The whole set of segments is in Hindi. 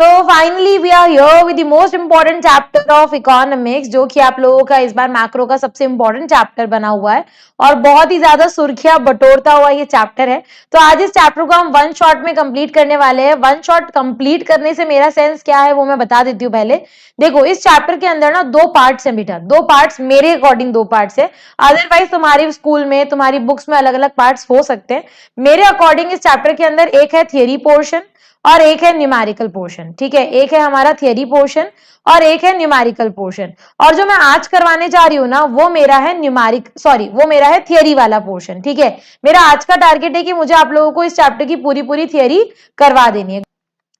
तो finally we are here with the most important chapter of economics, जो कि आप लोगों का इस बार मैक्रो का सबसे इंपॉर्टेंट चैप्टर बना हुआ है और बहुत ही ज्यादा सुर्खियां बटोरता हुआ ये चैप्टर है। तो आज इस चैप्टर को हम वन शॉट में कंप्लीट करने वाले हैं। वन शॉट कंप्लीट करने से मेरा सेंस क्या है वो मैं बता देती हूँ। पहले देखो, इस चैप्टर के अंदर ना दो पार्ट्स हैं बेटा, दो पार्ट्स, मेरे अकॉर्डिंग दो पार्ट्स है। अदरवाइज तुम्हारी स्कूल में तुम्हारी बुक्स में अलग अलग पार्ट्स हो सकते हैं। मेरे अकॉर्डिंग इस चैप्टर के अंदर एक है थियरी पोर्शन और एक है न्यूमेरिकल पोर्शन। ठीक है, एक है हमारा थियरी पोर्शन और एक है न्यूमेरिकल पोर्शन। और जो मैं आज करवाने जा रही हूँ ना वो मेरा है वो मेरा है थियरी वाला पोर्शन। ठीक है, मेरा आज का टारगेट है कि मुझे आप लोगों को इस चैप्टर की पूरी पूरी थियरी करवा देनी है।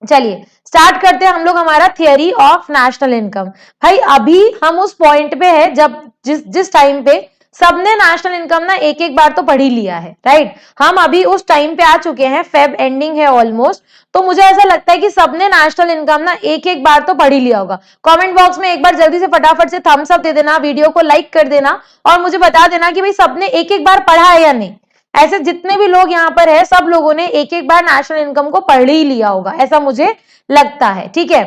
चलिए स्टार्ट करते हैं हम लोग हमारा थियरी ऑफ नेशनल इनकम। भाई अभी हम उस पॉइंट पे है जब जिस टाइम पे सबने नेशनल इनकम ना एक एक बार तो पढ़ ही लिया है, राइट। हम अभी उस टाइम पे आ चुके हैं, फेब एंडिंग है ऑलमोस्ट। तो मुझे ऐसा लगता है कि सबने नेशनल इनकम ना एक एक बार तो पढ़ ही लिया होगा। कमेंट बॉक्स में एक बार जल्दी से फटाफट से थम्स अप दे देना, वीडियो को लाइक कर देना और मुझे बता देना कि भाई सबने एक एक बार पढ़ा है या नहीं। ऐसे जितने भी लोग यहाँ पर है सब लोगों ने एक एक बार नेशनल इनकम को पढ़ ही लिया होगा, ऐसा मुझे लगता है। ठीक है,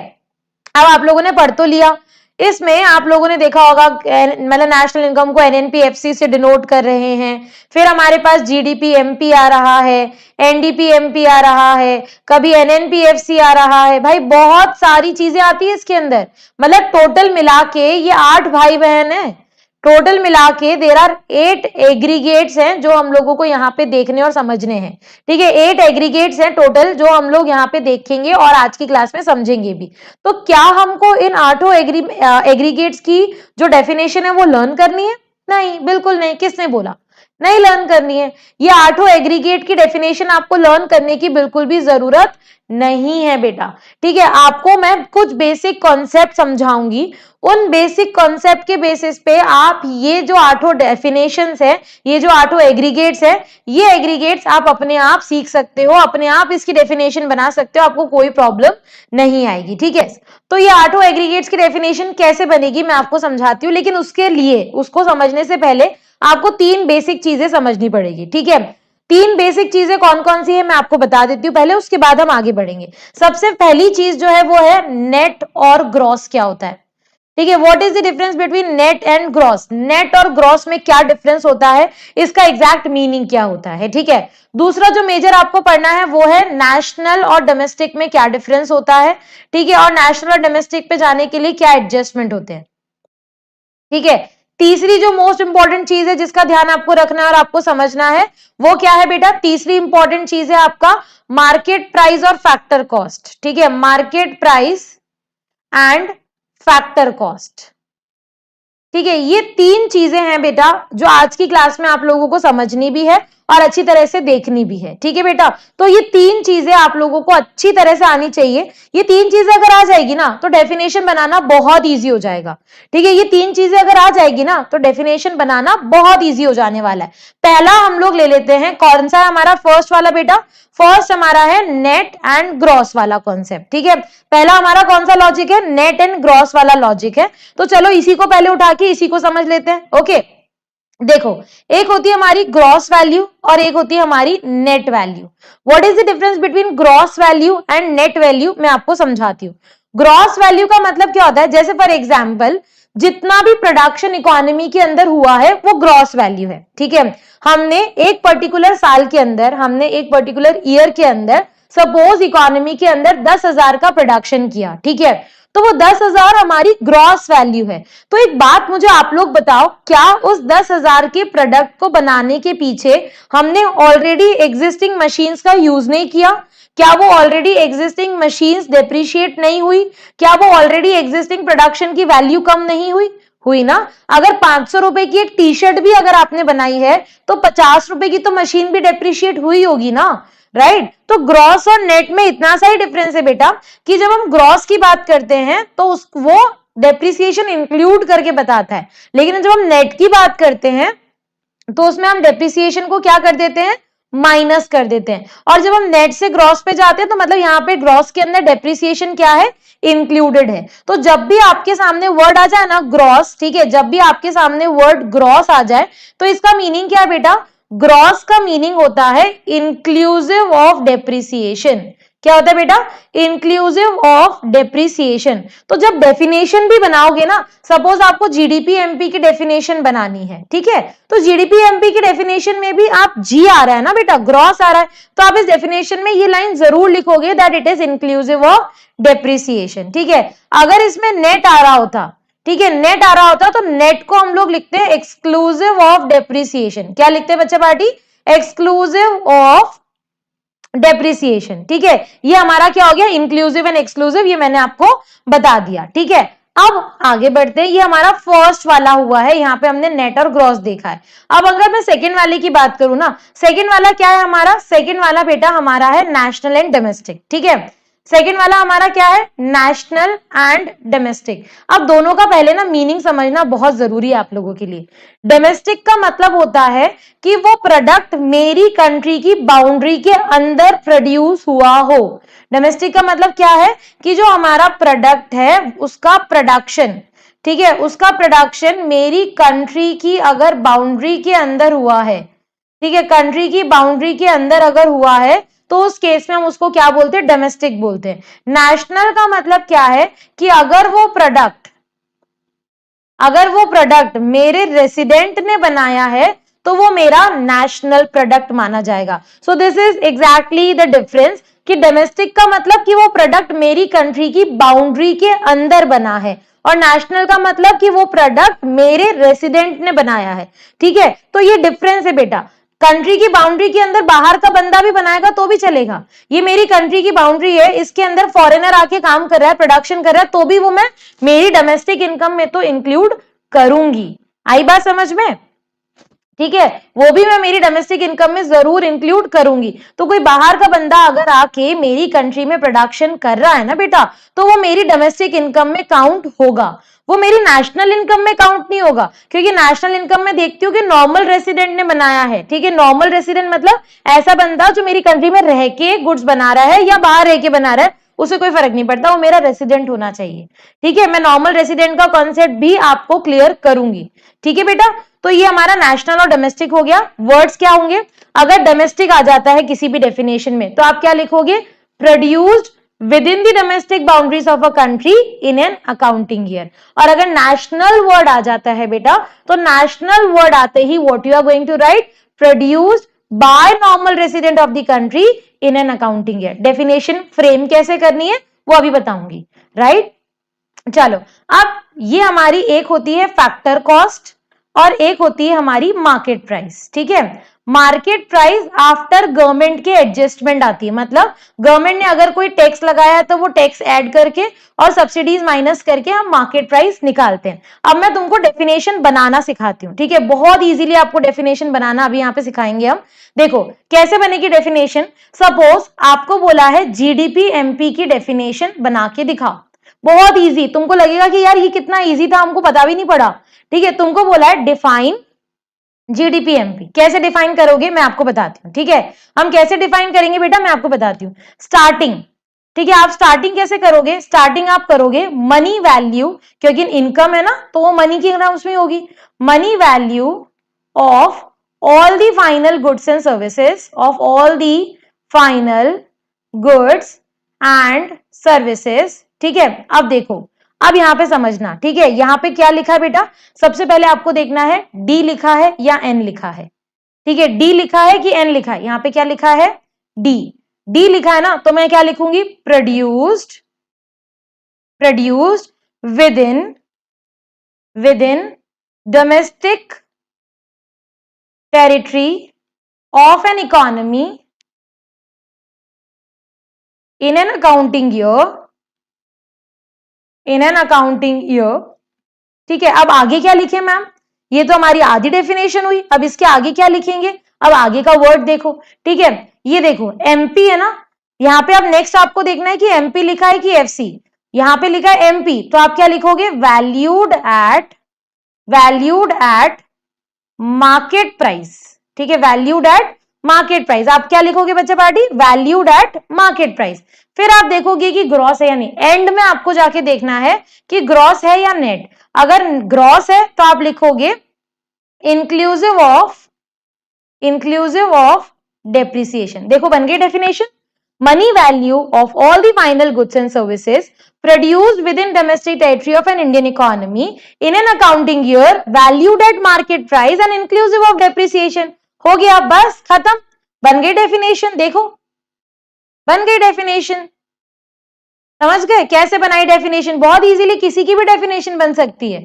अब आप लोगों ने पढ़ तो लिया। इसमें आप लोगों ने देखा होगा मतलब नेशनल इनकम को एनएनपीएफसी से डिनोट कर रहे हैं। फिर हमारे पास जीडीपी एमपी आ रहा है, एनडीपी एमपी आ रहा है, कभी एनएनपीएफसी आ रहा है। भाई बहुत सारी चीजें आती है इसके अंदर। मतलब टोटल मिला के ये 8 भाई बहन है। टोटल मिला के देयर आर 8 एग्रीगेट्स हैं जो हम लोगों को यहाँ पे देखने और समझने हैं। ठीक है, 8 एग्रीगेट्स हैं टोटल जो हम लोग यहाँ पे देखेंगे और आज की क्लास में समझेंगे भी। तो क्या हमको इन 8 एग्रीगेट्स की जो डेफिनेशन है वो लर्न करनी है? नहीं, बिल्कुल नहीं। किसने बोला? नहीं लर्न करनी है। ये 8 एग्रीगेट की डेफिनेशन आपको लर्न करने की बिल्कुल भी जरूरत नहीं है बेटा। ठीक है, आपको मैं कुछ बेसिक कॉन्सेप्ट समझाऊंगी। उन बेसिक कॉन्सेप्ट के बेसिस पे आप ये जो 8 डेफिनेशंस है, ये जो 8 एग्रीगेट्स है, ये एग्रीगेट्स आप अपने आप सीख सकते हो, अपने आप इसकी डेफिनेशन बना सकते हो, आपको कोई प्रॉब्लम नहीं आएगी। ठीक है, तो ये 8 एग्रीगेट्स की डेफिनेशन कैसे बनेगी मैं आपको समझाती हूँ, लेकिन उसके लिए उसको समझने से पहले आपको 3 बेसिक चीजें समझनी पड़ेगी। ठीक है, 3 बेसिक चीजें कौन कौन सी है मैं आपको बता देती हूँ पहले, उसके बाद हम आगे बढ़ेंगे। सबसे पहली चीज जो है वो है नेट और ग्रॉस क्या होता है। ठीक है, what is the difference between net and gross. Net और ग्रॉस में क्या डिफरेंस होता है, इसका एग्जैक्ट मीनिंग क्या होता है। ठीक है, दूसरा जो मेजर आपको पढ़ना है वो है नेशनल और डोमेस्टिक में क्या डिफरेंस होता है। ठीक है, और नेशनल और डोमेस्टिक पे जाने के लिए क्या एडजस्टमेंट होते हैं। ठीक है, तीसरी जो मोस्ट इंपॉर्टेंट चीज है जिसका ध्यान आपको रखना है और आपको समझना है वो क्या है बेटा, तीसरी इंपॉर्टेंट चीज है आपका मार्केट प्राइस और फैक्टर कॉस्ट। ठीक है, market price and factor cost. ठीक है, ये 3 चीजें हैं बेटा जो आज की क्लास में आप लोगों को समझनी भी है और अच्छी तरह से देखनी भी है। ठीक है बेटा, तो ये 3 चीजें आप लोगों को अच्छी तरह से आनी चाहिए। ये 3 चीजें अगर आ जाएगी ना तो डेफिनेशन बनाना बहुत इजी हो जाएगा। ठीक है, ये 3 चीजें अगर आ जाएगी ना तो डेफिनेशन बनाना बहुत इजी हो जाने वाला है। पहला हम लोग ले लेते हैं, कौन सा हमारा फर्स्ट वाला बेटा, फर्स्ट हमारा है नेट एंड ग्रॉस वाला कॉन्सेप्ट। ठीक है, पहला हमारा कौन सा लॉजिक है, नेट एंड ग्रॉस वाला लॉजिक है। तो चलो इसी को पहले उठा के इसी को समझ लेते हैं। ओके, देखो एक होती है हमारी ग्रॉस वैल्यू और एक होती है हमारी net value. What is the difference between gross value and net value मैं आपको समझाती हूँ। ग्रॉस वैल्यू का मतलब क्या होता है, जैसे फॉर एग्जांपल जितना भी प्रोडक्शन इकोनॉमी के अंदर हुआ है वो ग्रॉस वैल्यू है। ठीक है, हमने एक पर्टिकुलर साल के अंदर, हमने एक पर्टिकुलर ईयर के अंदर सपोज इकोनॉमी के अंदर 10,000 का प्रोडक्शन किया। ठीक है, तो वो 10,000 हमारी ग्रॉस वैल्यू है। तो एक बात मुझे आप लोग बताओ, क्या उस 10,000 के प्रोडक्ट को बनाने के पीछे हमने ऑलरेडी एग्जिस्टिंग मशीन्स का यूज नहीं किया? क्या वो ऑलरेडी एग्जिस्टिंग मशीन्स डेप्रिशिएट नहीं हुई? क्या वो ऑलरेडी एग्जिस्टिंग प्रोडक्शन की वैल्यू कम नहीं हुई? हुई ना। अगर 500 रुपए की एक टी शर्ट भी अगर आपने बनाई है तो 50 रुपए की तो मशीन भी डेप्रिशिएट हुई होगी ना, राइट। तो ग्रॉस और नेट में इतना सा ही डिफरेंस है बेटा कि जब हम ग्रॉस की बात करते हैं तो वो डेप्रिसिएशन इंक्लूड करके बताता है, लेकिन जब हम नेट की बात करते हैं तो उसमें हम डेप्रिसिएशन को क्या कर देते हैं, माइनस कर देते हैं। और जब हम नेट से ग्रॉस पे जाते हैं तो मतलब यहाँ पे ग्रॉस के अंदर डेप्रिसिएशन क्या है, इंक्लूडेड है। तो जब भी आपके सामने वर्ड आ जाए ना ग्रॉस, ठीक है, जब भी आपके सामने वर्ड ग्रॉस आ जाए तो इसका मीनिंग क्या है बेटा, ग्रॉस का मीनिंग होता है इंक्लूसिव ऑफ डेप्रिसिएशन। क्या होता है बेटा? Inclusive of depreciation. तो जब डेफिनेशन भी बनाओगे ना, सपोज आपको जीडीपी एमपी की डेफिनेशन बनानी है, ठीक है, तो जीडीपी एमपी की डेफिनेशन में भी आप जी आ रहा है ना बेटा, ग्रॉस आ रहा है, तो आप इस डेफिनेशन में ये लाइन जरूर लिखोगे that it is inclusive of depreciation, ठीक है। अगर इसमें नेट आ रहा होता, ठीक है, नेट आ रहा होता तो नेट को हम लोग लिखते हैं एक्सक्लूसिव ऑफ डेप्रिसिएशन। क्या लिखते हैं बच्चा पार्टी? एक्सक्लूसिव ऑफ डेप्रिसिएशन, ठीक है। ये हमारा क्या हो गया? इंक्लूसिव एंड एक्सक्लूसिव, ये मैंने आपको बता दिया, ठीक है। अब आगे बढ़ते हैं, ये हमारा फर्स्ट वाला हुआ है, यहाँ पे हमने नेट और ग्रॉस देखा है। अब अगर मैं सेकंड वाले की बात करूं ना, सेकंड वाला क्या है हमारा? सेकंड वाला बेटा हमारा है नेशनल एंड डोमेस्टिक, ठीक है। सेकंड वाला हमारा क्या है? National and domestic. अब दोनों का पहले ना मीनिंग समझना बहुत जरूरी है आप लोगों के लिए। डोमेस्टिक का मतलब होता है कि वो प्रोडक्ट मेरी कंट्री की बाउंड्री के अंदर प्रोड्यूस हुआ हो। डोमेस्टिक का मतलब क्या है? कि जो हमारा प्रोडक्ट है उसका प्रोडक्शन, ठीक है, उसका प्रोडक्शन मेरी कंट्री की अगर बाउंड्री के अंदर हुआ है, ठीक है, कंट्री की बाउंड्री के अंदर अगर हुआ है तो उस केस में हम उसको क्या बोलते हैं? डोमेस्टिक बोलते हैं। नेशनल का मतलब क्या है? कि अगर वो प्रोडक्ट मेरे रेसिडेंट ने बनाया है तो वो मेरा नेशनल प्रोडक्ट माना जाएगा। सो this is exactly the difference कि डोमेस्टिक का मतलब कि वो प्रोडक्ट मेरी कंट्री की बाउंड्री के अंदर बना है, और नेशनल का मतलब कि वो प्रोडक्ट मेरे रेसिडेंट ने बनाया है, ठीक है। तो ये डिफरेंस है बेटा। कंट्री की बाउंड्री के अंदर बाहर का बंदा भी बनाएगा तो भी चलेगा। ये मेरी कंट्री की बाउंड्री है, इसके अंदर फॉरेनर आके काम कर रहा है, प्रोडक्शन कर रहा है, तो भी वो मैं मेरी डोमेस्टिक इनकम में तो इंक्लूड करूंगी। आई बात समझ में? ठीक है, वो भी मैं मेरी डोमेस्टिक इनकम में जरूर इंक्लूड करूंगी। तो कोई बाहर का बंदा अगर आके मेरी कंट्री में प्रोडक्शन कर रहा है ना बेटा, तो वो मेरी डोमेस्टिक इनकम में काउंट होगा, वो मेरी नेशनल इनकम में काउंट नहीं होगा। क्योंकि नेशनल इनकम में देखती हूँ कि नॉर्मल रेसिडेंट ने बनाया है, ठीक है। नॉर्मल रेसिडेंट मतलब ऐसा बंदा जो मेरी कंट्री में रह के गुड्स बना रहा है या बाहर रह के बना रहा है, उसे कोई फर्क नहीं पड़ता, वो मेरा रेसिडेंट होना चाहिए, ठीक है। मैं नॉर्मल रेसिडेंट का कॉन्सेप्ट भी आपको क्लियर करूंगी, ठीक है बेटा। तो ये हमारा नेशनल और डोमेस्टिक हो गया। वर्ड्स क्या होंगे? अगर डोमेस्टिक आ जाता है किसी भी डेफिनेशन में तो आप क्या लिखोगे? Produced with in the domestic boundaries of a country in an accounting year. और अगर नेशनल वर्ड आ जाता है बेटा, तो नेशनल वर्ड आते ही what you are going to write? Produced by normal resident of the country in an accounting year. Definition frame कैसे करनी है वो अभी बताऊंगी, राइट। चलो, अब ये हमारी एक होती है फैक्टर कॉस्ट और एक होती है हमारी मार्केट प्राइस, ठीक है। मार्केट प्राइस आफ्टर गवर्नमेंट के एडजस्टमेंट आती है, मतलब गवर्नमेंट ने अगर कोई टैक्स लगाया है तो वो टैक्स ऐड करके और सब्सिडीज माइनस करके हम मार्केट प्राइस निकालते हैं। अब मैं तुमको डेफिनेशन बनाना सिखाती हूँ, ठीक है। बहुत इजीली आपको डेफिनेशन बनाना अभी यहाँ पे सिखाएंगे हम। देखो कैसे बनेगी डेफिनेशन। सपोज आपको बोला है जीडीपी एमपी की डेफिनेशन बना के दिखाओ। बहुत इजी, तुमको लगेगा कि यार ये कितना इजी था, हमको पता भी नहीं पड़ा, ठीक है। तुमको बोला है डिफाइन जीडीपी एमपी। कैसे डिफाइन करोगे मैं आपको बताती हूँ, ठीक है। हम कैसे डिफाइन करेंगे बेटा मैं आपको बताती हूँ। स्टार्टिंग, ठीक है। आप स्टार्टिंग कैसे करोगे? स्टार्टिंग आप करोगे मनी वैल्यू, क्योंकि इनकम है ना तो वो मनी की टर्म्स में होगी। Money value of all the final goods and services, of all the final goods and services, ठीक है। अब देखो, अब यहां पे समझना, ठीक है। यहां पे क्या लिखा है बेटा? सबसे पहले आपको देखना है डी लिखा है या एन लिखा है, ठीक है। डी लिखा है कि एन लिखा है? यहां पे क्या लिखा है? डी। डी लिखा है ना, तो मैं क्या लिखूंगी? Produced with in domestic territory of an economy in an accounting year, ठीक है। अब आगे क्या लिखे मैम? ये तो हमारी आधी डेफिनेशन हुई, अब इसके आगे क्या लिखेंगे? अब आगे का वर्ड देखो, ठीक है। ये देखो एमपी है ना, यहाँ पे अब नेक्स्ट आपको देखना है कि एमपी लिखा है कि एफसी। यहाँ पे लिखा है एमपी, तो आप क्या लिखोगे? वैल्यूड एट मार्केट प्राइस, ठीक है। वैल्यूड एट मार्केट प्राइस, आप क्या लिखोगे बच्चा party? Valued at market price. फिर आप देखोगे कि ग्रॉस है या नहीं। एंड में आपको जाके देखना है कि ग्रॉस है या नेट। अगर ग्रॉस है तो आप लिखोगे इंक्लूसिव ऑफ डेप्रिसिएशन। देखो बन गई definition. money value of all the final goods and services produced within domestic territory of an Indian economy in an accounting year valued at market price and inclusive of depreciation. हो गया, बस खत्म, बन गई डेफिनेशन. देखो बन गई डेफिनेशन. समझ गए कैसे बनाई डेफिनेशन? बहुत इजीली किसी की भी डेफिनेशन बन सकती है.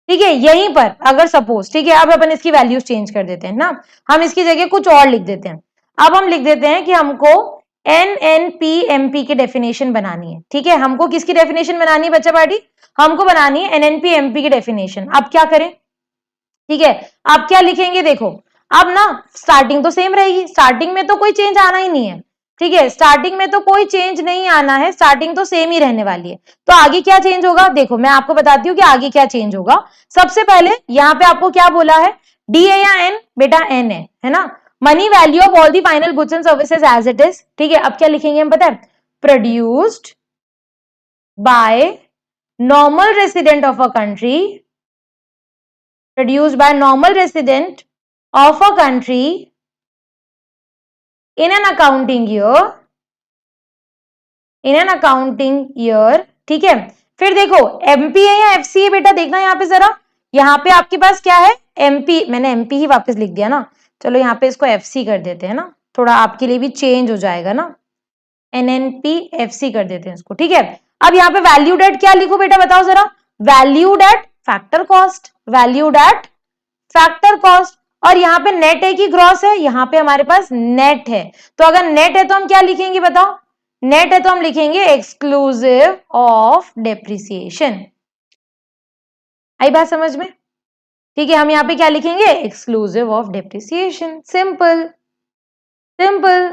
ठीक है, यहीं पर अगर सपोज, ठीक है, अब अपन इसकी वैल्यूज चेंज कर देते हैं ना, हम इसकी जगह कुछ और लिख देते हैं. अब हम लिख देते हैं कि हमको एनएनपीएमपी की डेफिनेशन बनानी है. ठीक है, हमको किसकी डेफिनेशन बनानी है बच्चा पार्टी? हमको बनानी है एनएनपीएमपी की डेफिनेशन. अब क्या करें? ठीक है, अब क्या लिखेंगे? देखो, अब ना स्टार्टिंग तो सेम रहेगी, स्टार्टिंग में तो कोई चेंज आना ही नहीं है. ठीक है, स्टार्टिंग में तो कोई चेंज नहीं आना है, स्टार्टिंग तो सेम ही रहने वाली है. तो आगे क्या चेंज होगा? देखो मैं आपको बताती हूँ कि आगे क्या चेंज होगा. सबसे पहले यहाँ पे आपको क्या बोला है? डी है या एन? बेटा एन है ना. Money value of all the final goods and services as it is. ठीक है, अब क्या लिखेंगे हम पता है? Produced by normal resident of a country, produced by normal resident of a country in an accounting year. ठीक है, फिर देखो एमपी है या एफसी है बेटा? देखना यहाँ पे जरा, यहाँ पे आपके पास क्या है? एमपी. मैंने एमपी ही वापस लिख दिया ना, चलो यहाँ पे इसको एफसी कर देते हैं ना, थोड़ा आपके लिए भी चेंज हो जाएगा ना. एनएनपी एफसी कर देते हैं इसको. ठीक है, अब यहाँ पे वैल्यूड एट क्या लिखो बेटा? बताओ जरा. Valued at factor cost, valued at factor cost. और यहाँ पे नेट है कि ग्रॉस है? यहाँ पे हमारे पास नेट है. तो अगर नेट है तो हम क्या लिखेंगे बताओ? नेट है तो हम लिखेंगे एक्सक्लूसिव ऑफ डेप्रिसिएशन. आई बात समझ में? ठीक है, हम यहाँ पे क्या लिखेंगे? Exclusive of depreciation. Simple simple.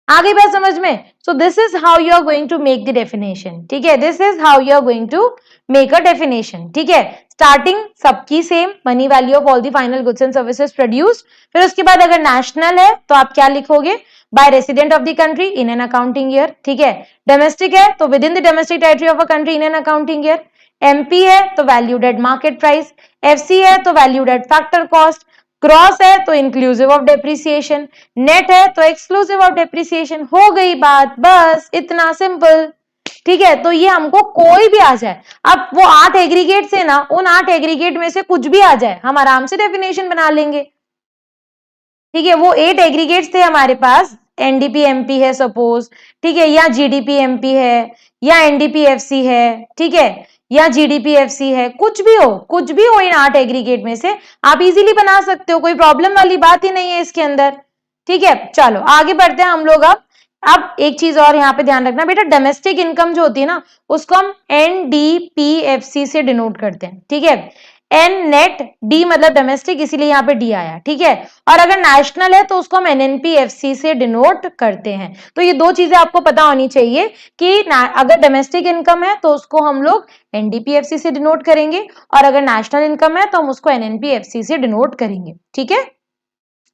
आ गई बात समझ में? So this is how you are going to make the definition. ठीक है, this is how you are going to make a definition. ठीक है, स्टार्टिंग सबकी same, money value of all the final goods and services produced. फिर उसके बाद अगर नेशनल है तो आप क्या लिखोगे? By resident of the country in an accounting year. ठीक है, डोमेस्टिक है तो within the domestic territory of a country in an accounting year. MP है तो valued at market price. FC है तो valued at factor cost. Gross है तो इंक्लूसिव ऑफ डेप्रिसिएशन. नेट है तो एक्सक्लूसिव ऑफ डेप्रिसिएशन. हो गई बात, बस इतना सिंपल. ठीक है, तो ये हमको कोई भी आ जाए, अब वो 8 एग्रीगेट से ना, उन 8 एग्रीगेट में से कुछ भी आ जाए, हम आराम से डेफिनेशन बना लेंगे. ठीक है, वो 8 एग्रीगेट्स थे हमारे पास. एनडीपीएमपी है सपोज, ठीक है, या जीडीपीएमपी है, या एनडीपीएफसी है, ठीक है, या जीडीपीएफसी है, कुछ भी हो इन 8 एग्रीगेट में से आप इजीली बना सकते हो, कोई प्रॉब्लम वाली बात ही नहीं है इसके अंदर. ठीक है, चलो आगे बढ़ते हैं हम लोग. अब एक चीज और यहाँ पे ध्यान रखना बेटा, डोमेस्टिक इनकम जो होती है ना, उसको हम एनडीपीएफसी से डिनोट करते हैं. ठीक है, एन नेट, डी मतलब डोमेस्टिक, इसीलिए यहाँ पे डी आया. ठीक है, और अगर नेशनल है तो उसको हम एनएनपीएफसी से डिनोट करते हैं. तो ये दो चीजें आपको पता होनी चाहिए कि अगर डोमेस्टिक इनकम है तो उसको हम लोग एनडीपीएफसी से डिनोट करेंगे, और अगर नेशनल इनकम है तो हम उसको एनएनपीएफसी से डिनोट करेंगे. ठीक है,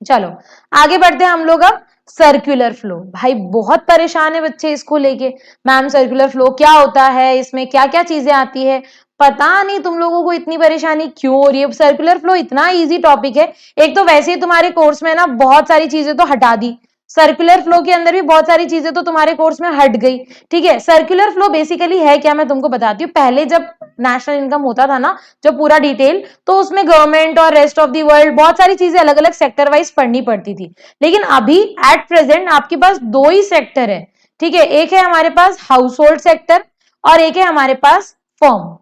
चलो आगे बढ़ते हैं हम लोग. अब सर्कुलर फ्लो, भाई बहुत परेशान है बच्चे इसको लेके. मैम सर्कुलर फ्लो क्या होता है, इसमें क्या क्या चीजें आती है? पता नहीं तुम लोगों को इतनी परेशानी क्यों हो रही है. सर्कुलर फ्लो इतना इजी टॉपिक है. एक तो वैसे ही तुम्हारे कोर्स में ना बहुत सारी चीजें तो हटा दी, सर्कुलर फ्लो के अंदर भी बहुत सारी चीजें तो तुम्हारे कोर्स में हट गई. ठीक है, सर्कुलर फ्लो बेसिकली है क्या, मैं तुमको बताती हूँ. पहले जब नेशनल इनकम होता था ना, जो पूरा डिटेल, तो उसमें गवर्नमेंट और रेस्ट ऑफ द वर्ल्ड बहुत सारी चीजें अलग अलग सेक्टर वाइज पढ़नी पड़ती थी. लेकिन अभी एट प्रेजेंट आपके पास 2 ही सेक्टर है. ठीक है, एक है हमारे पास हाउस होल्ड सेक्टर और एक है हमारे पास फर्म.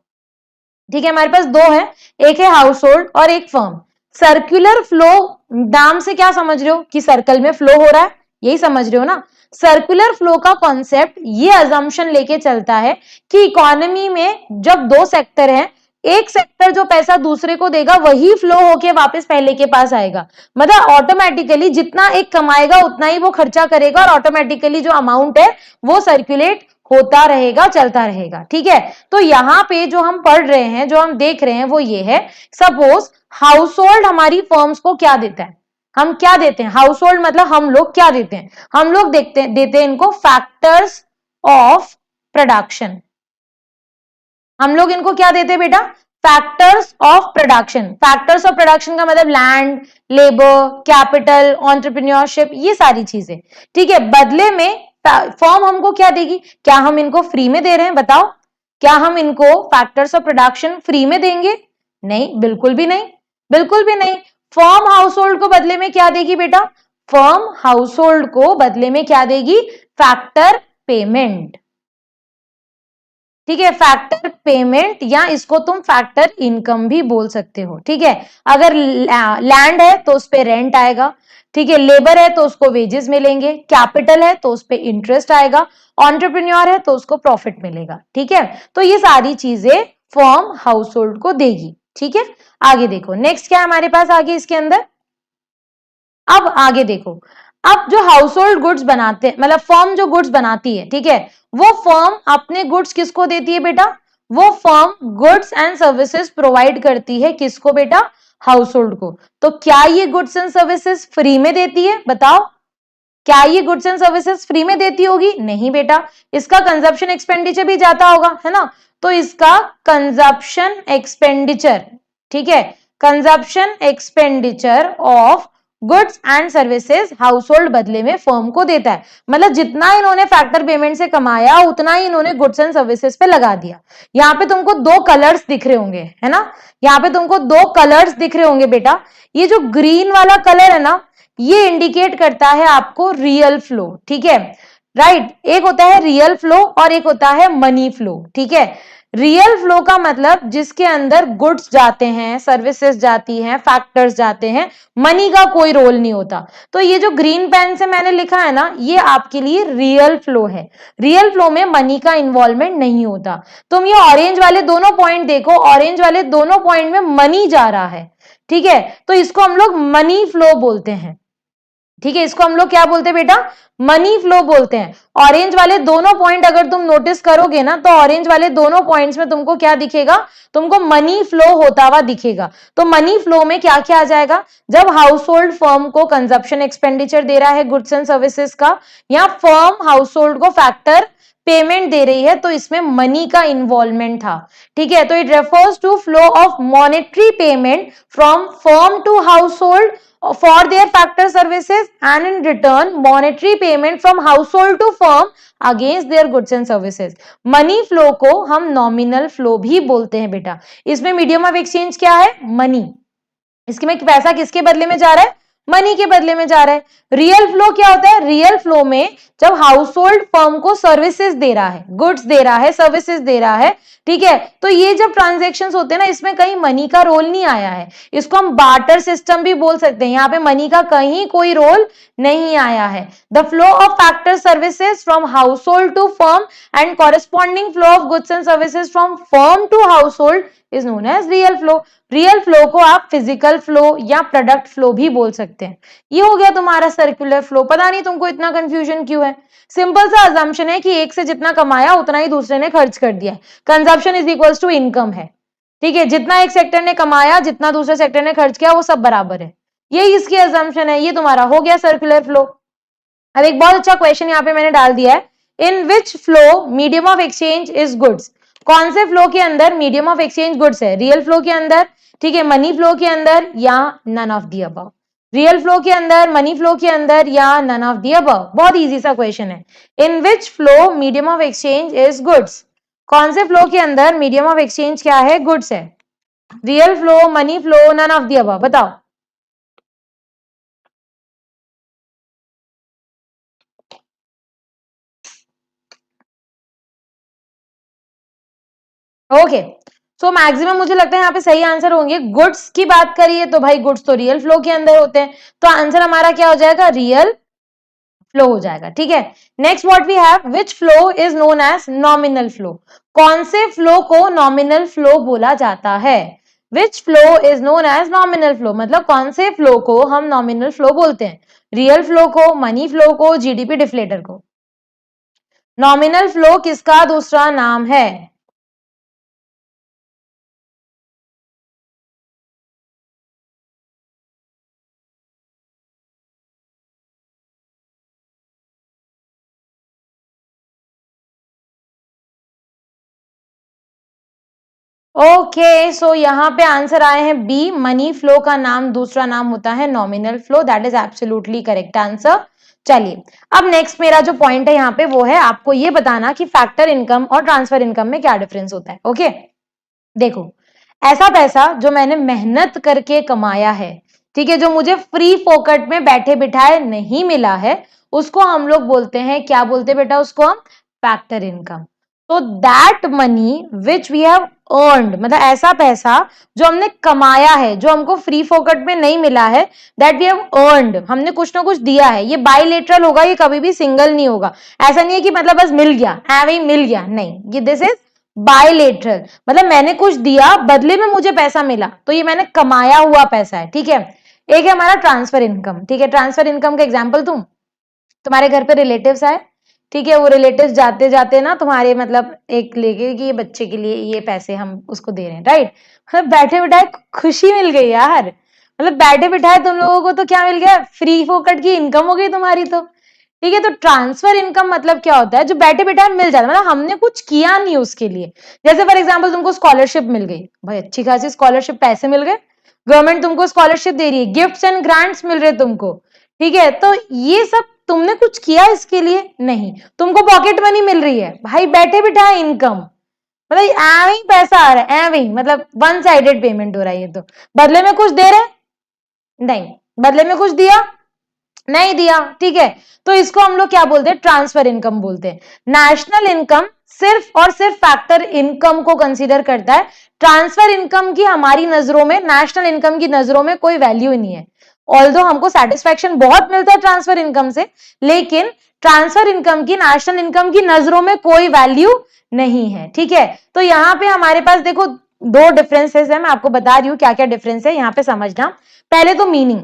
ठीक है, हमारे पास 2 है, एक है हाउस होल्ड और एक फर्म. सर्कुलर फ्लो नाम से क्या समझ रहे हो कि सर्कल में फ्लो हो रहा है, यही समझ रहे हो ना. सर्कुलर फ्लो का कॉन्सेप्ट ये अजम्पशन लेके चलता है कि इकोनॉमी में जब 2 सेक्टर हैं, एक सेक्टर जो पैसा दूसरे को देगा वही फ्लो होके वापस पहले के पास आएगा. मतलब ऑटोमेटिकली जितना एक कमाएगा उतना ही वो खर्चा करेगा, और ऑटोमेटिकली जो अमाउंट है वो सर्कुलेट होता रहेगा, चलता रहेगा. ठीक है, तो यहाँ पे जो हम पढ़ रहे हैं, जो हम देख रहे हैं वो ये है. सपोज हाउस होल्ड हमारी फर्म्स को क्या देता है, हम क्या देते हैं? हाउस होल्ड मतलब हम लोग क्या देते हैं? हम लोग देते हैं इनको फैक्टर्स ऑफ प्रोडक्शन. हम लोग इनको क्या देते हैं बेटा? Factors of production. Factors of production का मतलब लैंड, लेबर, कैपिटल, एंटरप्रेन्योरशिप, ये सारी चीजें. ठीक है, बदले में फर्म हमको क्या देगी? क्या हम इनको फ्री में दे रहे हैं? बताओ, क्या हम इनको फैक्टर्स ऑफ प्रोडक्शन फ्री में देंगे? नहीं, बिल्कुल भी नहीं, बिल्कुल भी नहीं। फर्म हाउस होल्ड को बदले में क्या देगी बेटा? फर्म हाउस होल्ड को बदले में क्या देगी? Factor payment. ठीक है, फैक्टर पेमेंट, या इसको तुम फैक्टर इनकम भी बोल सकते हो। ठीक है, अगर लैंड है तो उस पे रेंट आएगा, ठीक है, लेबर है तो उसको वेजेस मिलेंगे, कैपिटल है तो उस पे इंटरेस्ट आएगा, एंटरप्रेन्योर है तो उसको प्रॉफिट मिलेगा। ठीक है, तो ये सारी चीजें फर्म हाउस होल्ड को देगी। ठीक है, आगे देखो नेक्स्ट क्या है हमारे पास आगे इसके अंदर। अब आगे देखो, अब जो हाउस होल्ड गुड्स बनाते मतलब फर्म जो गुड्स बनाती है, ठीक है, वो फर्म अपने गुड्स किसको देती है बेटा? वो firm goods and services provide करती है किसको बेटा? हाउस होल्ड को। तो क्या ये गुड्स एंड सर्विसेज फ्री में देती है? बताओ, क्या ये गुड्स एंड सर्विसेज फ्री में देती होगी? नहीं बेटा, इसका कंजप्शन एक्सपेंडिचर भी जाता होगा, है ना? तो इसका कंजप्शन एक्सपेंडिचर, ठीक है, consumption expenditure of goods and services house hold बदले में फर्म को देता है। मतलब जितना इन्होंने फैक्टर पेमेंट से कमाया उतना ही इन्होंने गुड्स एंड सर्विसेज पे लगा दिया। यहाँ पे तुमको दो कलर्स दिख रहे होंगे, है ना? यहाँ पे तुमको दो कलर्स दिख रहे होंगे बेटा। ये जो ग्रीन वाला कलर है ना, ये इंडिकेट करता है आपको रियल फ्लो। ठीक है, राइट, एक होता है रियल फ्लो और एक होता है मनी फ्लो। ठीक है, रियल फ्लो का मतलब जिसके अंदर गुड्स जाते हैं, सर्विसेज जाती हैं, फैक्टर्स जाते हैं, मनी का कोई रोल नहीं होता। तो ये जो ग्रीन पेन से मैंने लिखा है ना, ये आपके लिए रियल फ्लो है। रियल फ्लो में मनी का इन्वॉल्वमेंट नहीं होता। तुम ये ऑरेंज वाले दोनों पॉइंट देखो, ऑरेंज वाले दोनों पॉइंट में मनी जा रहा है। ठीक है, तो इसको हम लोग मनी फ्लो बोलते हैं। ठीक है, इसको हम लोग क्या बोलते हैं बेटा? मनी फ्लो बोलते हैं। ऑरेंज वाले दोनों पॉइंट अगर तुम नोटिस करोगे ना, तो ऑरेंज वाले दोनों पॉइंट्स में तुमको क्या दिखेगा? तुमको मनी फ्लो होता हुआ दिखेगा। तो मनी फ्लो में क्या क्या आ जाएगा? जब हाउस होल्ड फर्म को कंजप्शन एक्सपेंडिचर दे रहा है गुड्स एंड सर्विसेज का, या फर्म हाउस होल्ड को फैक्टर पेमेंट दे रही है, तो इसमें मनी का इन्वॉल्वमेंट था। ठीक है, तो it refers to flow of monetary payment from firm to household for their factor services and in return monetary payment from household to firm against their goods and services। Money flow को हम नॉमिनल फ्लो भी बोलते हैं बेटा। इसमें मीडियम ऑफ एक्सचेंज क्या है? मनी। इसके में पैसा किसके बदले में जा रहा है? मनी के बदले में जा रहा है। रियल फ्लो क्या होता है? रियल फ्लो में जब हाउस होल्ड फर्म को सर्विसेज दे रहा है, गुड्स दे रहा है, सर्विसेज दे रहा है, ठीक है, तो ये जब ट्रांजेक्शन्स होते हैं ना, इसमें कहीं मनी का रोल नहीं आया है। इसको हम बार्टर सिस्टम भी बोल सकते हैं। यहाँ पे मनी का कहीं कोई रोल नहीं आया है। The flow of factor services from household to firm and corresponding flow of goods and services from firm to household is known as real flow. Real flow को आप फिजिकल फ्लो या प्रोडक्ट फ्लो भी बोल सकते हैं। ये हो गया तुम्हारा सर्कुलर फ्लो। पता नहीं तुमको इतना कंफ्यूजन क्यों है? सिंपल सा अजम्पशन है कि एक से जितना कमाया उतना ही दूसरे ने खर्च कर दिया। Consumption is equals to income है। ठीक है, जितना एक सेक्टर ने कमाया जितना दूसरे सेक्टर ने खर्च किया वो सब बराबर है। यही इसकी अजम्पशन है। ये तुम्हारा हो गया सर्कुलर फ्लो। अब एक बहुत अच्छा क्वेश्चन यहाँ पे मैंने डाल दिया है, in which flow medium of exchange is goods. कौन से फ्लो के अंदर मीडियम ऑफ एक्सचेंज गुड्स है? रियल फ्लो के अंदर, ठीक है, मनी फ्लो के अंदर, या none of the above. Real flow के अंदर, मनी फ्लो के अंदर, या नन ऑफ दी अबव। बहुत इजी सा क्वेश्चन है। In which flow medium of exchange is goods. कौन से फ्लो के अंदर मीडियम ऑफ एक्सचेंज क्या है? गुड्स है। Real flow, money flow, none of the above, बताओ। ओके, सो मैक्सिमम मुझे लगता है यहाँ पे सही आंसर होंगे। गुड्स की बात करिए तो भाई गुड्स तो रियल फ्लो के अंदर होते हैं, तो आंसर हमारा क्या हो जाएगा? रियल फ्लो हो जाएगा। ठीक है, next what we have, which flow is known as nominal flow. कौन से फ्लो को नॉमिनल फ्लो बोला जाता है? Which flow is known as nominal flow, मतलब कौन से फ्लो को हम नॉमिनल फ्लो बोलते हैं? रियल फ्लो को, मनी फ्लो को, जीडीपी डिफ्लेटर को। नॉमिनल फ्लो किसका दूसरा नाम है? ओके, सो यहाँ पे आंसर आए हैं बी, मनी फ्लो का नाम दूसरा नाम होता है nominal flow. That is absolutely correct answer. चलिए, अब नेक्स्ट मेरा जो पॉइंट है यहाँ पे वो है आपको ये बताना कि फैक्टर इनकम और ट्रांसफर इनकम में क्या डिफरेंस होता है। ओके, देखो, ऐसा पैसा जो मैंने मेहनत करके कमाया है, ठीक है, जो मुझे फ्री फोकट में बैठे बिठाए नहीं मिला है, उसको हम लोग बोलते हैं, क्या बोलते हैं बेटा, उसको हम फैक्टर इनकम। तो that money which we have earned, मतलब ऐसा पैसा जो हमने कमाया है, जो हमको फ्री फोकट में नहीं मिला है, दैट वी हैव अर्नड, हमने कुछ ना कुछ दिया है। ये बाइलेटरल होगा, ये कभी भी सिंगल नहीं होगा। ऐसा नहीं है कि मतलब बस मिल गया, ऐवे ही मिल गया, नहीं, ये दिस इज बायलेटरल, मतलब मैंने कुछ दिया, बदले में मुझे पैसा मिला, तो ये मैंने कमाया हुआ पैसा है। ठीक है, एक है हमारा ट्रांसफर इनकम। ठीक है, ट्रांसफर इनकम का एग्जांपल दूं, तुम्हारे घर पे रिलेटिव्स आए, ठीक है, वो रिलेटिव्स जाते जाते ना तुम्हारे मतलब एक लेके कि ये बच्चे के लिए ये पैसे हम उसको दे रहे हैं, राइट, मतलब बैठे बिठाए खुशी मिल गई यार, मतलब बैठे बिठाए तुम लोगों को तो क्या मिल गया, फ्री फोकट की इनकम हो गई तुम्हारी। तो ठीक है, तो ट्रांसफर इनकम मतलब क्या होता है, जो बैठे बिठाए मिल जाता है, मतलब हमने कुछ किया नहीं उसके लिए। जैसे फॉर एग्जाम्पल तुमको स्कॉलरशिप मिल गई, भाई अच्छी खासी स्कॉलरशिप, पैसे मिल गए, गवर्नमेंट तुमको स्कॉलरशिप दे रही है, गिफ्ट्स एंड ग्रांट्स मिल रहे तुमको। ठीक है, तो ये सब तुमने कुछ किया इसके लिए नहीं, तुमको पॉकेट मनी मिल रही है, भाई बैठे बिठाए इनकम, मतलब एवे ही पैसा आ रहा है, एवे ही, मतलब वन साइडेड पेमेंट हो रहा है। ये तो बदले में कुछ दे रहे नहीं, बदले में कुछ दिया नहीं दिया। ठीक है, तो इसको हम लोग क्या बोलते हैं, ट्रांसफर इनकम बोलते हैं। नेशनल इनकम सिर्फ और सिर्फ फैक्टर इनकम को कंसीडर करता है। ट्रांसफर इनकम की हमारी नजरों में, नेशनल इनकम की नजरों में कोई वैल्यू ही नहीं है। ऑल्दो हमको सेटिस्फैक्शन बहुत मिलता है ट्रांसफर इनकम से, लेकिन ट्रांसफर इनकम की नेशनल इनकम की नजरों में कोई वैल्यू नहीं है। ठीक है, तो यहाँ पे हमारे पास देखो दो डिफरेंसेस है, मैं आपको बता रही हूँ क्या क्या डिफरेंस है, यहाँ पे समझना। पहले तो मीनिंग,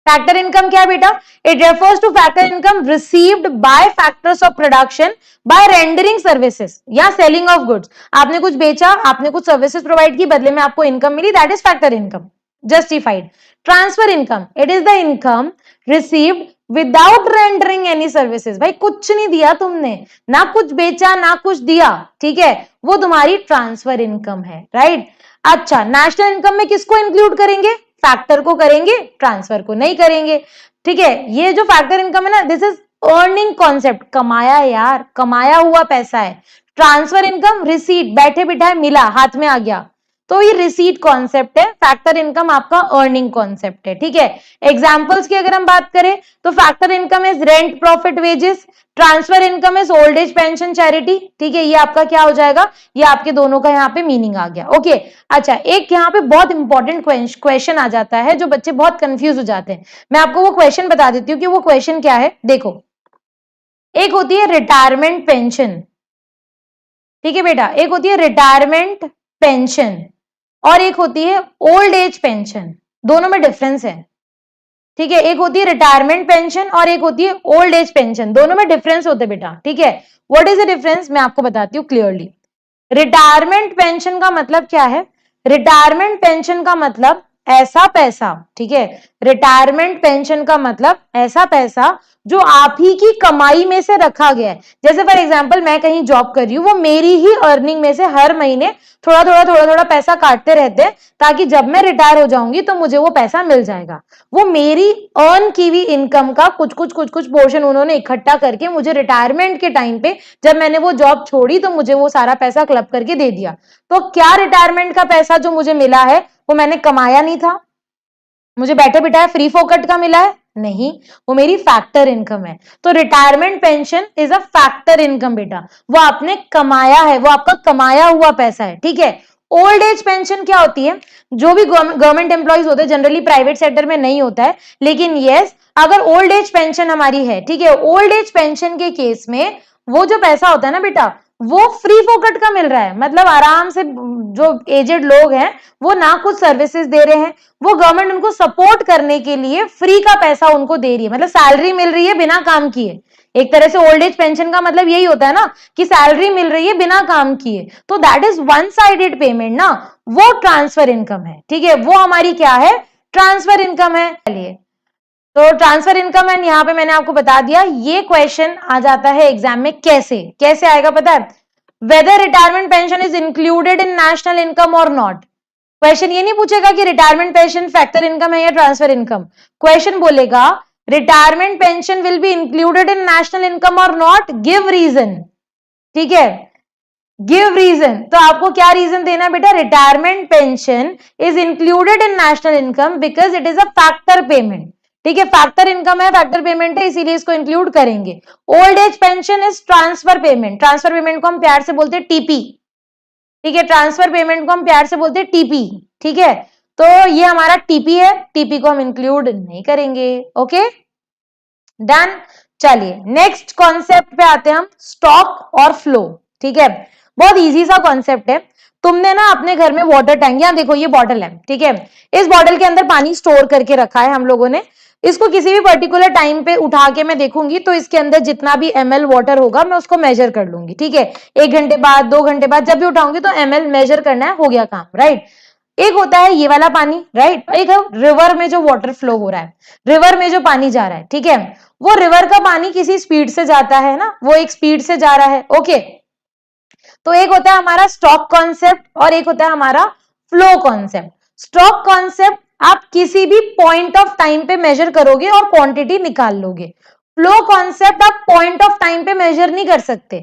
फैक्टर इनकम क्या है बेटा, it refers two factor income received by factors of production by rendering services या सेलिंग ऑफ गुड्स। आपने कुछ बेचा, आपने कुछ सर्विसेज प्रोवाइड की, बदले में आपको इनकम मिली, that is factor income, justified. Transfer income, it is the income received without rendering any services, भाई कुछ नहीं दिया तुमने, ना कुछ बेचा ना कुछ दिया, ठीक है, वो तुम्हारी ट्रांसफर इनकम है, राइट। अच्छा, नेशनल इनकम में किसको इंक्लूड करेंगे, फैक्टर को करेंगे, ट्रांसफर को नहीं करेंगे। ठीक है, ये जो फैक्टर इनकम है ना, दिस इज अर्निंग कॉन्सेप्ट, कमाया यार, कमाया हुआ पैसा है। ट्रांसफर इनकम रिसीट, बैठे बिठाए मिला, हाथ में आ गया, तो ये रिसीट कॉन्सेप्ट है। फैक्टर इनकम आपका अर्निंग कॉन्सेप्ट है। ठीक है, एग्जांपल्स की अगर हम बात करें तो factor income is rent, profit, wages. Transfer income is old age pension, charity. ठीक है, ये आपका क्या हो जाएगा, ये आपके दोनों का यहाँ पे मीनिंग आ गया। ओके, अच्छा, एक यहाँ पे बहुत इंपॉर्टेंट क्वेश्चन आ जाता है, जो बच्चे बहुत कंफ्यूज हो जाते हैं। मैं आपको वो क्वेश्चन बता देती हूँ कि वो क्वेश्चन क्या है। देखो, एक होती है रिटायरमेंट पेंशन, ठीक है बेटा, एक होती है रिटायरमेंट पेंशन और एक होती है ओल्ड एज पेंशन, दोनों में डिफरेंस है। ठीक है, एक होती है रिटायरमेंट पेंशन और एक होती है ओल्ड एज पेंशन, दोनों में डिफरेंस होते बेटा। ठीक है, व्हाट इज द डिफरेंस, मैं आपको बताती हूँ क्लियरली। रिटायरमेंट पेंशन का मतलब क्या है, रिटायरमेंट पेंशन का मतलब ऐसा पैसा, ठीक है, रिटायरमेंट पेंशन का मतलब ऐसा पैसा जो आप ही की कमाई में से रखा गया है। जैसे फॉर एग्जांपल मैं कहीं जॉब कर रही हूँ, वो मेरी ही अर्निंग में से हर महीने थोड़ा थोड़ा थोड़ा थोड़ा पैसा काटते रहते हैं, ताकि जब मैं रिटायर हो जाऊंगी तो मुझे वो पैसा मिल जाएगा। वो मेरी अर्न की हुई इनकम का कुछ कुछ पोर्शन उन्होंने इकट्ठा करके मुझे रिटायरमेंट के टाइम पे, जब मैंने वो जॉब छोड़ी, तो मुझे वो सारा पैसा क्लब करके दे दिया। तो क्या रिटायरमेंट का पैसा जो मुझे मिला है वो मैंने कमाया नहीं था, मुझे बैठे बिठाए फ्री फोकट का मिला है, नहीं, वो मेरी फैक्टर इनकम है। तो retirement pension is a factor income बेटा, वो आपने कमाया है, वो आपका कमाया हुआ पैसा है। ठीक है, ओल्ड एज पेंशन क्या होती है, जो भी गवर्नमेंट एम्प्लॉइज होते हैं, जनरली प्राइवेट सेक्टर में नहीं होता है, लेकिन यस, अगर ओल्ड एज पेंशन हमारी है, ठीक है, ओल्ड एज पेंशन के केस में वो जो पैसा होता है ना बेटा, वो फ्री फोकट का मिल रहा है, मतलब आराम से जो एजेड लोग हैं वो ना कुछ सर्विसेज दे रहे हैं, वो गवर्नमेंट उनको सपोर्ट करने के लिए फ्री का पैसा उनको दे रही है, मतलब सैलरी मिल रही है बिना काम किए। एक तरह से ओल्ड एज पेंशन का मतलब यही होता है ना, कि सैलरी मिल रही है बिना काम किए, तो that is one sided payment ना, वो ट्रांसफर इनकम है। ठीक है, वो हमारी क्या है, ट्रांसफर इनकम है। चलिए, तो ट्रांसफर इनकम एंड यहाँ पे मैंने आपको बता दिया, ये क्वेश्चन आ जाता है एग्जाम में, कैसे कैसे आएगा पता है, whether retirement pension is included in national income और नॉट। क्वेश्चन ये नहीं पूछेगा कि रिटायरमेंट पेंशन फैक्टर इनकम है या ट्रांसफर इनकम, क्वेश्चन बोलेगा retirement pension will be included in national income और नॉट, गिव रीजन, ठीक है, गिव रीजन। तो आपको क्या रीजन देना बेटा, retirement pension is included in national income because it is a factor payment, ठीक है, फैक्टर इनकम है, फैक्टर पेमेंट है, इसीलिए इसको इंक्लूड करेंगे। Old age pension is transfer payment, transfer payment को हम प्यार से बोलते हैं टीपी, ठीक है, ट्रांसफर पेमेंट को हम प्यार से बोलते हैं टीपी, ठीक है, तो ये हमारा टीपी है, टीपी को हम इंक्लूड नहीं करेंगे। Okay done. चलिए नेक्स्ट कॉन्सेप्ट पे आते हैं हम, स्टॉक और फ्लो, ठीक है, बहुत इजी सा कॉन्सेप्ट है। तुमने ना अपने घर में वाटर टैंक, यहाँ देखो ये बॉटल है, ठीक है, इस बॉटल के अंदर पानी स्टोर करके रखा है हम लोगों ने, इसको किसी भी पर्टिकुलर टाइम पे उठा के मैं देखूंगी तो इसके अंदर जितना भी ml वाटर होगा मैं उसको मेजर कर लूंगी, ठीक है, 1 घंटे बाद 2 घंटे बाद जब भी उठाऊंगी तो ml मेजर करना है, हो गया काम, राइट। एक होता है ये वाला पानी, राइट, एक है रिवर में जो वाटर फ्लो हो रहा है, रिवर में जो पानी जा रहा है, ठीक है, वो रिवर का पानी किसी स्पीड से जाता है ना, वो एक स्पीड से जा रहा है, ओके। तो एक होता है हमारा स्टॉक कॉन्सेप्ट और एक होता है हमारा फ्लो कॉन्सेप्ट। स्टॉक कॉन्सेप्ट आप किसी भी पॉइंट ऑफ टाइम पे मेजर करोगे और क्वांटिटी निकाल लोगे। फ्लो कॉन्सेप्ट आप पॉइंट ऑफ टाइम पे मेजर नहीं कर सकते,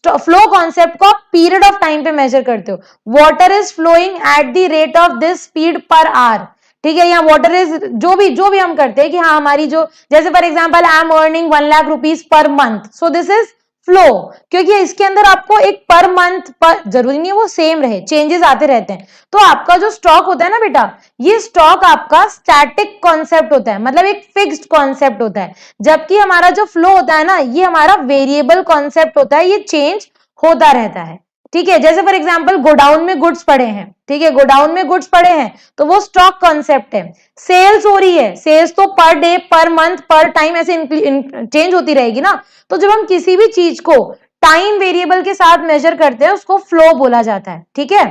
फ्लो कॉन्सेप्ट को आप पीरियड ऑफ टाइम पे मेजर करते हो। Water is flowing at the rate of this speed per hour, ठीक है, यहाँ वाटर इज जो भी हम करते हैं कि हाँ हमारी जो, जैसे for example I am earning 1 lakh rupees per month, so this is flow, क्योंकि इसके अंदर आपको एक पर मंथ पर, जरूरी नहीं है वो सेम रहे, चेंजेस आते रहते हैं। तो आपका जो स्टॉक होता है ना बेटा, ये स्टॉक आपका स्टैटिक कॉन्सेप्ट होता है, मतलब एक फिक्स्ड कॉन्सेप्ट होता है, जबकि हमारा जो फ्लो होता है ना, ये हमारा वेरिएबल कॉन्सेप्ट होता है, ये चेंज होता रहता है, ठीक है। जैसे फॉर एग्जांपल गोडाउन में गुड्स पड़े हैं, ठीक है, गोडाउन में गुड्स पड़े हैं तो वो स्टॉक कॉन्सेप्ट है। सेल्स हो रही है, सेल्स तो पर डे पर मंथ पर टाइम ऐसे चेंज होती रहेगी ना, तो जब हम किसी भी चीज को टाइम वेरिएबल के साथ मेजर करते हैं उसको फ्लो बोला जाता है, ठीक है।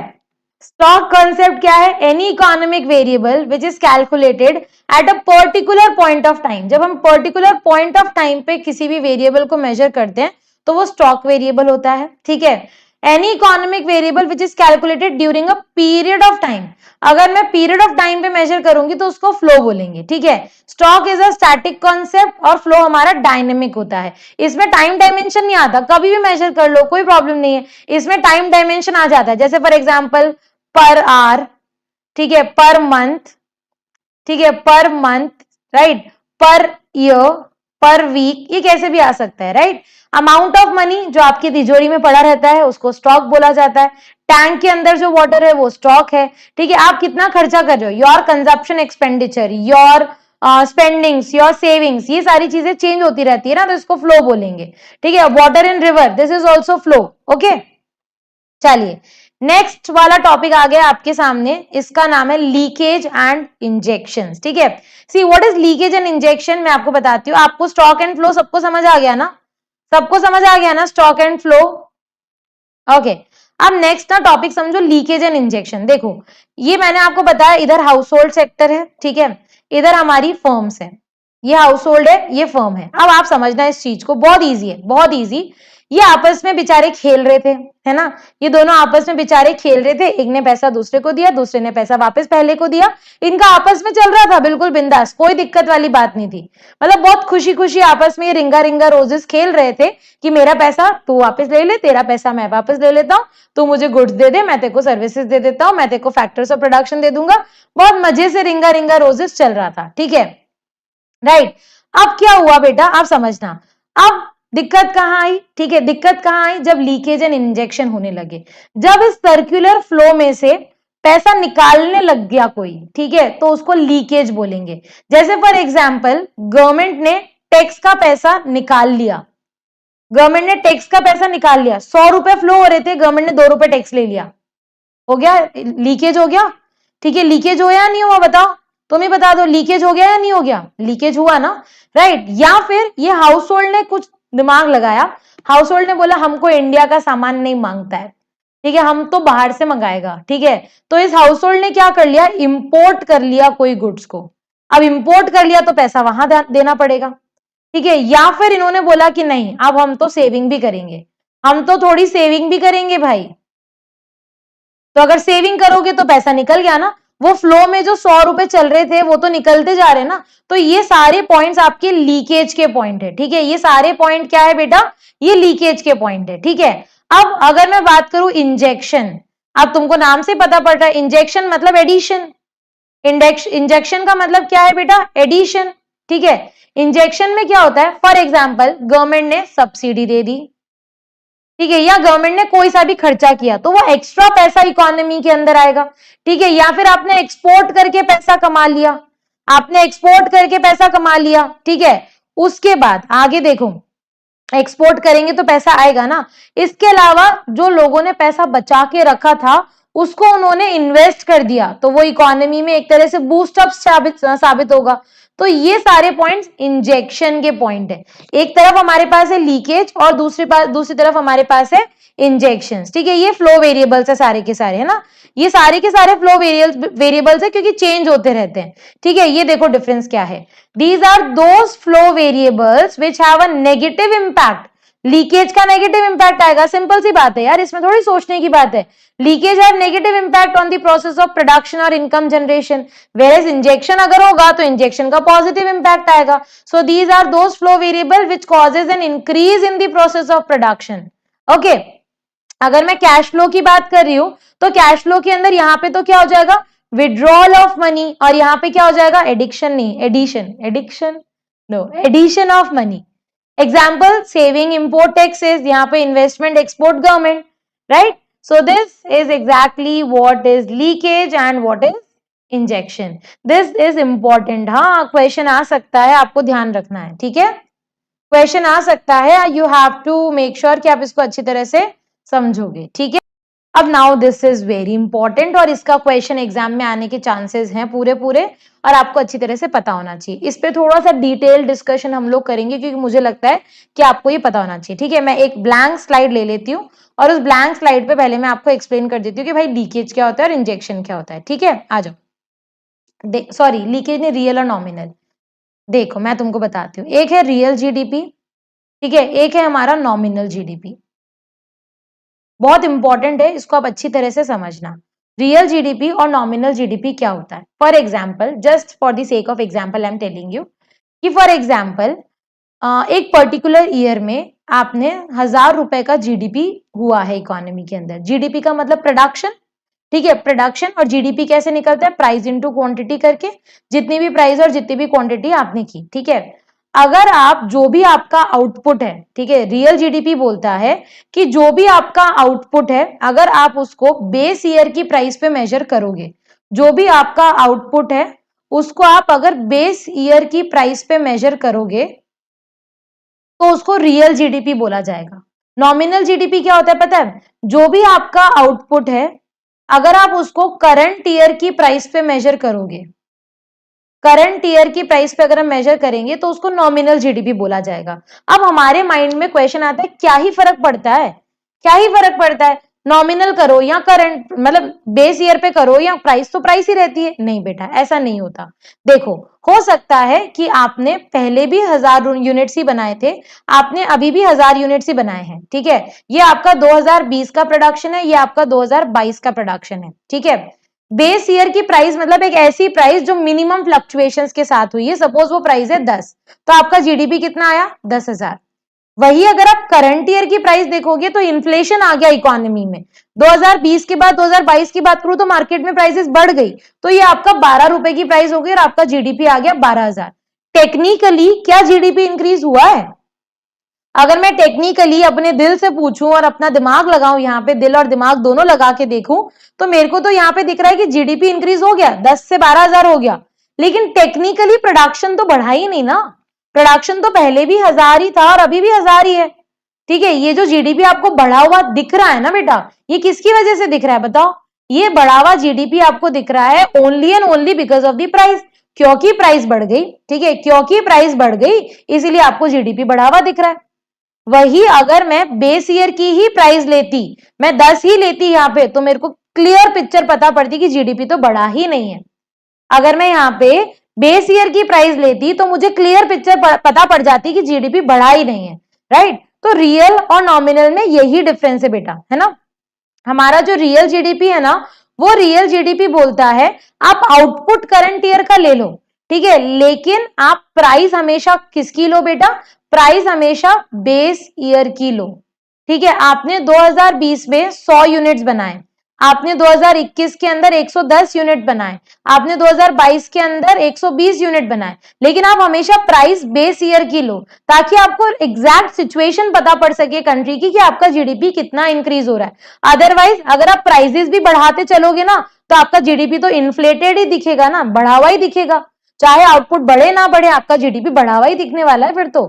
स्टॉक कॉन्सेप्ट क्या है, any economic variable which is calculated at a particular point of time. जब हम पर्टिकुलर पॉइंट ऑफ टाइम पे किसी भी वेरिएबल को मेजर करते हैं तो वो स्टॉक वेरिएबल होता है, ठीक है। Any economic variable which is calculated during a period of time, अगर मैं पीरियड ऑफ टाइम पे मेजर करूंगी तो उसको फ्लो बोलेंगे, ठीक है। Stock is a static concept और फ्लो हमारा डायनेमिक होता है, इसमें टाइम डायमेंशन नहीं आता, कभी भी मेजर कर लो कोई प्रॉब्लम नहीं है, इसमें टाइम डायमेंशन आ जाता है, जैसे फॉर एग्जांपल पर आवर, ठीक है, पर मंथ, ठीक है, per month, right, per year, per week, ये कैसे भी आ सकता है, राइट। अमाउंट ऑफ मनी जो आपकी तिजोरी में पड़ा रहता है उसको स्टॉक बोला जाता है। टैंक के अंदर जो वाटर है वो स्टॉक है, ठीक है। आप कितना खर्चा कर रहे हो, your consumption expenditure, your spendings, your savings, ये सारी चीजें चेंज होती रहती है ना, तो इसको फ्लो बोलेंगे, ठीक है। Water in river, this is also flow, okay. चलिए नेक्स्ट वाला टॉपिक आ गया आपके सामने, इसका नाम है लीकेज एंड इंजेक्शन, ठीक है। See what is leakage and injection, मैं आपको बताती हूँ। आपको स्टॉक एंड फ्लो सबको समझ आ गया ना, सबको समझ आ गया ना स्टॉक एंड फ्लो, ओके। अब नेक्स्ट ना टॉपिक समझो लीकेज एंड इंजेक्शन। देखो ये मैंने आपको बताया, इधर हाउस होल्ड सेक्टर है, ठीक है, इधर हमारी फर्म्स है, ये हाउस होल्ड है, ये फर्म है। अब आप समझना इस चीज को, बहुत ईजी है, बहुत ईजी। ये आपस में बेचारे खेल रहे थे, है ना, ये दोनों आपस में बेचारे खेल रहे थे, एक ने पैसा दूसरे को दिया, दूसरे ने पैसा वापस पहले को दिया, इनका आपस में चल रहा था बिल्कुल बिंदास, कोई दिक्कत वाली बात नहीं थी, मतलब बहुत खुशी खुशी आपस में ये रिंगा रिंगा रोजेस खेल रहे थे कि मेरा पैसा तू वापस ले ले, तेरा पैसा मैं वापस ले लेता हूँ, तू मुझे गुड्स दे दे, मैं तेरे को सर्विसेज दे देता हूँ, मैं तेरे को फैक्टर्स ऑफ प्रोडक्शन दे दूंगा, बहुत मजे से रिंगा रिंगा रोजेस चल रहा था, ठीक है, राइट। अब क्या हुआ बेटा, आप समझना, अब दिक्कत कहां आई, ठीक है, दिक्कत कहां आई, जब लीकेज एंड इंजेक्शन होने लगे, जब इस सर्कुलर फ्लो में से पैसा निकालने लग गया कोई, ठीक है, तो उसको लीकेज बोलेंगे। जैसे फॉर एग्जांपल गवर्नमेंट ने टैक्स का पैसा निकाल लिया, गवर्नमेंट ने टैक्स का पैसा निकाल लिया, 100 रुपए फ्लो हो रहे थे, गवर्नमेंट ने 2 रुपए टैक्स ले लिया, हो गया लीकेज, हो गया, ठीक है। लीकेज हुआ या नहीं हुआ बताओ, तुम ही बता दो, लीकेज हो गया या नहीं हो गया, लीकेज हुआ ना, राइट। या फिर ये हाउस होल्ड ने कुछ दिमाग लगाया, हाउस होल्ड ने बोला हमको इंडिया का सामान नहीं मांगता है, ठीक है, हम तो बाहर से मंगाएगा, ठीक है। तो इस हाउस होल्ड ने क्या कर लिया, इंपोर्ट कर लिया कोई गुड्स को, अब इंपोर्ट कर लिया तो पैसा वहां देना पड़ेगा, ठीक है। या फिर इन्होंने बोला कि नहीं अब हम तो सेविंग भी करेंगे, हम तो थोड़ी सेविंग भी करेंगे भाई, तो अगर सेविंग करोगे तो पैसा निकल गया ना, वो फ्लो में जो 100 रुपए चल रहे थे वो तो निकलते जा रहे ना। तो ये सारे पॉइंट्स आपके लीकेज के पॉइंट है, ठीक है। ये सारे पॉइंट क्या है बेटा, ये लीकेज के पॉइंट है, ठीक है। अब अगर मैं बात करूं इंजेक्शन, अब तुमको नाम से पता पड़ रहा है इंजेक्शन मतलब एडिशन, इंजेक्शन का मतलब क्या है बेटा, एडिशन, ठीक है। इंजेक्शन में क्या होता है, फॉर एग्जाम्पल गवर्नमेंट ने सब्सिडी दे दी, ठीक है, या गवर्नमेंट ने कोई सा भी खर्चा किया तो वो एक्स्ट्रा पैसा इकोनॉमी के अंदर आएगा, ठीक है। या फिर आपने एक्सपोर्ट करके पैसा कमा लिया, आपने एक्सपोर्ट करके पैसा कमा लिया, ठीक है। उसके बाद आगे देखो, एक्सपोर्ट करेंगे तो पैसा आएगा ना। इसके अलावा जो लोगों ने पैसा बचा के रखा था उसको उन्होंने इन्वेस्ट कर दिया तो वो इकोनॉमी में एक तरह से बूस्ट अप साबित होगा। तो ये सारे पॉइंट्स इंजेक्शन के पॉइंट है। एक तरफ हमारे पास है लीकेज और दूसरी तरफ हमारे पास है इंजेक्शन, ठीक है। ये फ्लो वेरिएबल्स है सारे के सारे, है ना। ये सारे के सारे फ्लो वेरिएबल्स है क्योंकि चेंज होते रहते हैं, ठीक है। ये देखो डिफरेंस क्या है, these are those flow variables which have a negative impact. Leakage का नेगेटिव इंपैक्ट आएगा, सिंपल सी बात है यार, इसमें थोड़ी सोचने की बात है। Leakage have negative impact on the process of production और income generation, whereas injection अगर होगा तो इंजेक्शन का पॉजिटिव इंपैक्ट आएगा। So these are those flow variable which causes an increase in the process of production. Okay, अगर मैं कैश फ्लो की बात कर रही हूं तो कैश फ्लो के अंदर यहां पे तो क्या हो जाएगा, विड्रॉल ऑफ मनी, और यहां पे क्या हो जाएगा, एडिक्शन नहीं, addition no, addition of money. Example saving import taxes, यहाँ पे investment export government, right. So this is exactly what is leakage and what is injection. This is important, हाँ क्वेश्चन आ सकता है, आपको ध्यान रखना है, ठीक है। क्वेश्चन आ सकता है, you have to make sure कि आप इसको अच्छी तरह से समझोगे, ठीक है। अब now this is very important और इसका क्वेश्चन एग्जाम में आने के चांसेस हैं पूरे और आपको अच्छी तरह से पता होना चाहिए। इस पे थोड़ा सा डिटेल डिस्कशन हम लोग करेंगे क्योंकि मुझे लगता है कि आपको ये पता होना चाहिए, ठीक है। मैं एक ब्लैंक स्लाइड ले लेती हूँ और उस ब्लैंक स्लाइड पे पहले मैं आपको एक्सप्लेन कर देती हूँ कि भाई लीकेज क्या होता है और इंजेक्शन क्या होता है, ठीक है। आ जाओ, सॉरी लीकेज ने रियल और नॉमिनल, देखो मैं तुमको बताती हूँ। एक है रियल जीडीपी, ठीक है, एक है हमारा नॉमिनल जीडीपी। बहुत इंपॉर्टेंट है, इसको आप अच्छी तरह से समझना। रियल जीडीपी और नॉमिनल जीडीपी क्या होता है। For example, just for the sake of example I am telling you कि फॉर एग्जाम्पल एक पर्टिकुलर ईयर में आपने 1000 रुपए का जीडीपी हुआ है इकोनॉमी के अंदर। जीडीपी का मतलब प्रोडक्शन, ठीक है, प्रोडक्शन। और जीडीपी कैसे निकलता है, प्राइस इनटू क्वांटिटी करके, जितनी भी प्राइस और जितनी भी क्वांटिटी आपने की, ठीक है। अगर आप जो भी आपका आउटपुट है, ठीक है, रियल जीडीपी बोलता है कि जो भी आपका आउटपुट है अगर आप उसको बेस ईयर की प्राइस पे मेजर करोगे, जो भी आपका आउटपुट है उसको आप अगर बेस ईयर की प्राइस पे मेजर करोगे तो उसको रियल जीडीपी बोला जाएगा। नॉमिनल जीडीपी क्या होता है पता है, जो भी आपका आउटपुट है अगर आप उसको करंट ईयर की प्राइस पे मेजर करोगे, करंट ईयर की प्राइस पे अगर हम मेजर करेंगे तो उसको नॉमिनल जीडीपी बोला जाएगा। अब हमारे माइंड में क्वेश्चन आता है क्या ही फर्क पड़ता है, क्या ही फर्क पड़ता है, नॉमिनल करो या करंट, मतलब बेस ईयर पे करो या प्राइस तो प्राइस ही रहती है। नहीं बेटा, ऐसा नहीं होता। देखो, हो सकता है कि आपने पहले भी 1000 यूनिट्स ही बनाए थे, आपने अभी भी 1000 यूनिट्स ही बनाए हैं, ठीक है। ये आपका 2020 का प्रोडक्शन है, ये आपका 2022 का प्रोडक्शन है, ठीक है। बेस ईयर की प्राइस मतलब एक ऐसी प्राइस जो मिनिमम फ्लक्चुएशंस के साथ हुई है। सपोज वो प्राइस है 10, तो आपका जीडीपी कितना आया, 10,000। वही अगर आप करंट ईयर की प्राइस देखोगे तो इन्फ्लेशन आ गया इकोनॉमी में, 2020 के बाद 2022 की बात करूं तो मार्केट में प्राइसेस बढ़ गई, तो ये आपका 12 रुपए की प्राइस हो गई और आपका जीडीपी आ गया 12,000। टेक्निकली क्या जीडीपी इंक्रीज हुआ है? अगर मैं टेक्निकली अपने दिल से पूछूं और अपना दिमाग लगाऊं, यहाँ पे दिल और दिमाग दोनों लगा के देखूं, तो मेरे को तो यहाँ पे दिख रहा है कि जीडीपी इंक्रीज हो गया, 10 से 12,000 हो गया। लेकिन टेक्निकली प्रोडक्शन तो बढ़ा ही नहीं ना, प्रोडक्शन तो पहले भी 1000 ही था और अभी भी 1000 ही है, ठीक है। ये जो जीडीपी आपको बढ़ा हुआ दिख रहा है ना बेटा, ये किसकी वजह से दिख रहा है बताओ? ये बढ़ा हुआ जीडीपी आपको दिख रहा है only and only because of the price, क्योंकि प्राइस बढ़ गई, ठीक है, क्योंकि प्राइस बढ़ गई इसीलिए आपको जीडीपी बढ़ा हुआ दिख रहा है। वही अगर मैं बेस ईयर की ही प्राइस लेती, मैं 10 ही लेती यहाँ पे, तो मेरे को क्लियर पिक्चर पता पड़ती कि जीडीपी तो बढ़ा ही नहीं है। अगर मैं यहाँ पे बेस ईयर की प्राइस लेती तो मुझे क्लियर पिक्चर पता पड़ जाती कि जीडीपी बढ़ा ही नहीं है, राइट। तो रियल और नॉमिनल में यही डिफरेंस है बेटा, है ना। हमारा जो रियल जीडीपी है ना वो रियल जीडीपी बोलता है आप आउटपुट करंट ईयर का ले लो, ठीक है, लेकिन आप प्राइस हमेशा किसकी लो बेटा, प्राइस हमेशा बेस ईयर की लो, ठीक है। आपने 2020 में 100 यूनिट्स बनाए, आपने 2021 के अंदर 110 यूनिट बनाए, आपने 2022 के अंदर 120 यूनिट बनाए, लेकिन आप हमेशा प्राइस बेस ईयर की लो ताकि आपको एग्जैक्ट सिचुएशन पता पड़ सके कंट्री की कि आपका जीडीपी कितना इंक्रीज हो रहा है। अदरवाइज अगर आप प्राइसेस भी बढ़ाते चलोगे ना तो आपका जीडीपी तो इन्फ्लेटेड ही दिखेगा ना, बढ़ा हुआ ही दिखेगा, चाहे आउटपुट बढ़े ना बढ़े आपका जीडीपी बढ़ा हुआ ही दिखने वाला है फिर तो,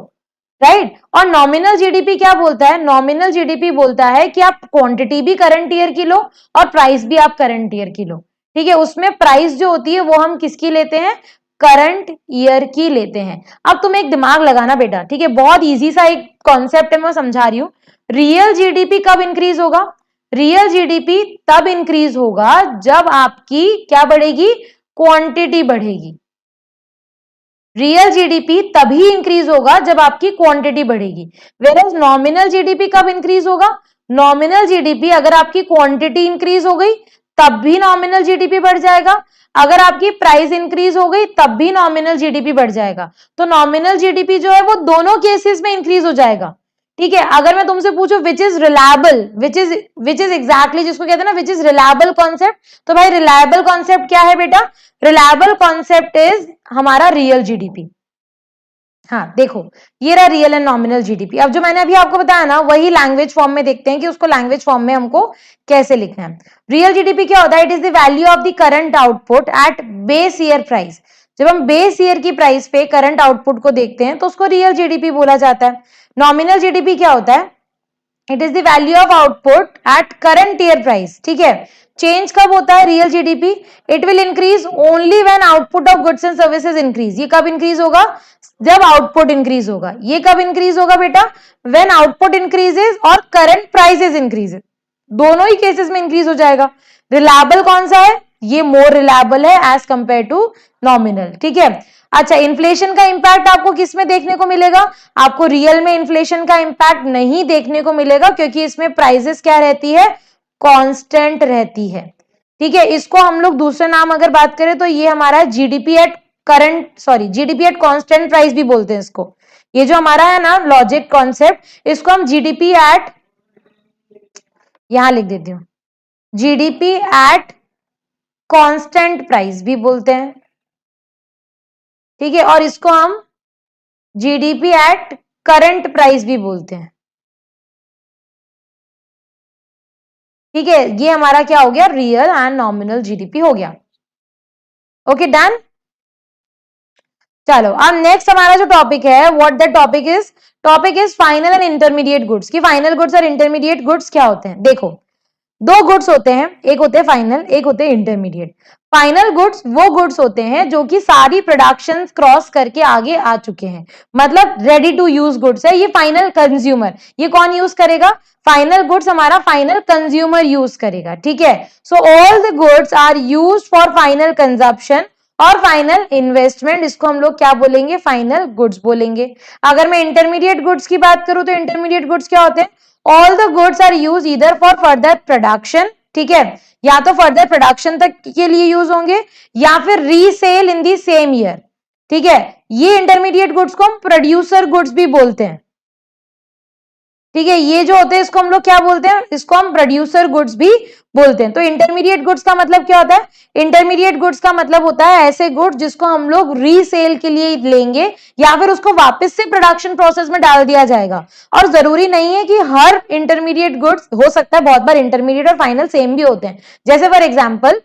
राइट। और नॉमिनल जीडीपी क्या बोलता है, नॉमिनल जीडीपी बोलता है कि आप क्वांटिटी भी करंट ईयर की लो और प्राइस भी आप करंट ईयर की लो, ठीक है। उसमें प्राइस जो होती है वो हम किसकी लेते हैं, करंट ईयर की लेते हैं। अब तुम एक दिमाग लगाना बेटा, ठीक है, बहुत इजी सा एक कॉन्सेप्ट है, मैं समझा रही हूं। रियल जीडीपी कब इंक्रीज होगा, रियल जीडीपी तब इंक्रीज होगा जब आपकी क्या बढ़ेगी, क्वांटिटी बढ़ेगी। रियल जीडीपी तभी इंक्रीज होगा जब आपकी क्वांटिटी बढ़ेगी। वेयर नॉमिनल जीडीपी कब इंक्रीज होगा, नॉमिनल जीडीपी अगर आपकी क्वांटिटी इंक्रीज हो गई तब भी नॉमिनल जीडीपी बढ़ जाएगा, अगर आपकी प्राइस इंक्रीज हो गई तब भी नॉमिनल जीडीपी बढ़ जाएगा। तो नॉमिनल जीडीपी जो है वो दोनों केसेस में इंक्रीज हो जाएगा, ठीक है। अगर मैं तुमसे पूछूं which is reliable, which is exactly जिसको कहते हैं ना विच इज रिलायबल कॉन्सेप्ट, तो भाई रिलायबल कॉन्सेप्ट क्या है बेटा, रिलायबल कॉन्सेप्ट इज हमारा रियल जीडीपी। हाँ देखो ये रहा रियल एंड नॉमिनल जीडीपी। अब जो मैंने अभी आपको बताया ना वही लैंग्वेज फॉर्म में देखते हैं कि उसको लैंग्वेज फॉर्म में हमको कैसे लिखना है। रियल जीडीपी क्या होता है, it is the value of the current output at base year price. जब हम बेस ईयर की प्राइस पे करंट आउटपुट को देखते हैं तो उसको रियल जीडीपी बोला जाता है। नॉमिनल जीडीपी क्या होता है, it is the value of output at current year price, ठीक है। चेंज कब होता है real GDP, it will increase only when output of goods and services increase. ये कब इंक्रीज होगा, जब आउटपुट इंक्रीज होगा। ये कब इंक्रीज होगा बेटा, व्हेन आउटपुट इंक्रीजेस और करंट प्राइसेस इंक्रीजेस, दोनों ही केसेस में इंक्रीज हो जाएगा। रिलायबल कौन सा है, ये मोर रिलायबल है एज कंपेयर टू नॉमिनल, ठीक है। अच्छा इन्फ्लेशन का इंपैक्ट आपको किस में देखने को मिलेगा, आपको रियल में इन्फ्लेशन का इंपैक्ट नहीं देखने को मिलेगा क्योंकि इसमें प्राइसेस क्या रहती है, कांस्टेंट रहती है, ठीक है। इसको हम लोग दूसरे नाम अगर बात करें तो ये हमारा GDP at GDP at constant price भी बोलते हैं इसको। ये जो हमारा है ना लॉजिक कॉन्सेप्ट, इसको हम जीडीपी एट, यहां लिख देती हूं, जीडीपी एट कांस्टेंट प्राइस भी बोलते हैं, ठीक है। और इसको हम जीडीपी एट करंट प्राइस भी बोलते हैं, ठीक है। ये हमारा क्या हो गया, रियल एंड नॉमिनल जीडीपी हो गया। Okay done. चलो अब नेक्स्ट हमारा जो टॉपिक है, what that topic is final and intermediate goods. की फाइनल गुड्स और इंटरमीडिएट गुड्स क्या होते हैं, देखो दो गुड्स होते हैं, एक होते हैं फाइनल, एक होते हैं इंटरमीडिएट। फाइनल गुड्स वो गुड्स होते हैं जो कि सारी प्रोडक्शन क्रॉस करके आगे आ चुके हैं, मतलब रेडी टू यूज गुड्स है। ये फाइनल कंज्यूमर, ये कौन यूज करेगा, फाइनल गुड्स हमारा फाइनल कंज्यूमर यूज करेगा, ठीक है। So all the goods are used for final consumption और फाइनल इन्वेस्टमेंट, इसको हम लोग क्या बोलेंगे, फाइनल गुड्स बोलेंगे। अगर मैं इंटरमीडिएट गुड्स की बात करूं तो इंटरमीडिएट गुड्स क्या होते हैं, all the goods are use इधर फॉर फर्दर प्रोडक्शन, ठीक है, या तो फर्दर प्रोडक्शन तक के लिए यूज होंगे या फिर resale in the same year, ठीक है। ये इंटरमीडिएट गुड्स को हम प्रोड्यूसर गुड्स भी बोलते हैं, ठीक है। ये जो होते हैं इसको हम लोग क्या बोलते हैं, इसको हम प्रोड्यूसर गुड्स भी बोलते हैं। तो इंटरमीडिएट गुड्स का मतलब क्या होता है, इंटरमीडिएट गुड्स का मतलब होता है ऐसे गुड्स जिसको हम लोग रीसेल के लिए लेंगे या फिर उसको वापस से प्रोडक्शन प्रोसेस में डाल दिया जाएगा। और जरूरी नहीं है कि हर इंटरमीडिएट गुड्स, हो सकता है बहुत बार इंटरमीडिएट और फाइनल सेम भी होते हैं। जैसे फॉर एग्जाम्पल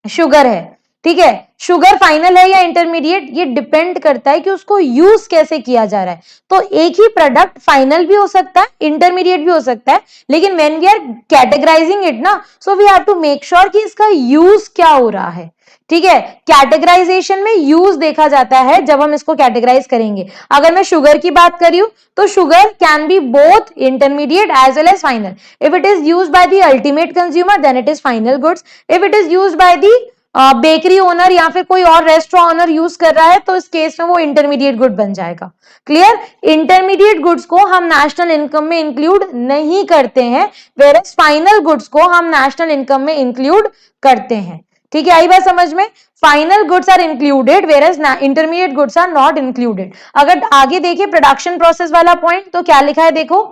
शुगर है, ठीक है, शुगर फाइनल है या इंटरमीडिएट, ये डिपेंड करता है कि उसको यूज कैसे किया जा रहा है। तो एक ही प्रोडक्ट फाइनल भी हो सकता है, इंटरमीडिएट भी हो सकता है, लेकिन when we are categorising it ना, so we have to make sure कि इसका यूज क्या हो रहा है, ठीक है। कैटेगराइजेशन में यूज देखा जाता है जब हम इसको कैटेगराइज करेंगे। अगर मैं शुगर की बात कर रही हूं तो sugar can be both intermediate as well as final. If it is used by the ultimate consumer then it is final goods, if it is used by the bakery owner या फिर कोई और रेस्टोरेंट ओनर यूज कर रहा है तो इस केस में वो इंटरमीडिएट गुड बन जाएगा। क्लियर? इंटरमीडिएट गुड्स को हम नेशनल इनकम में इंक्लूड नहीं करते हैं, वेयरएज फाइनल गुड्स को हम नेशनल इनकम में इंक्लूड करते हैं। ठीक है, आई बात समझ में? Final goods are included whereas intermediate goods are not included. अगर आगे देखिए प्रोडक्शन प्रोसेस वाला पॉइंट, तो क्या लिखा है देखो,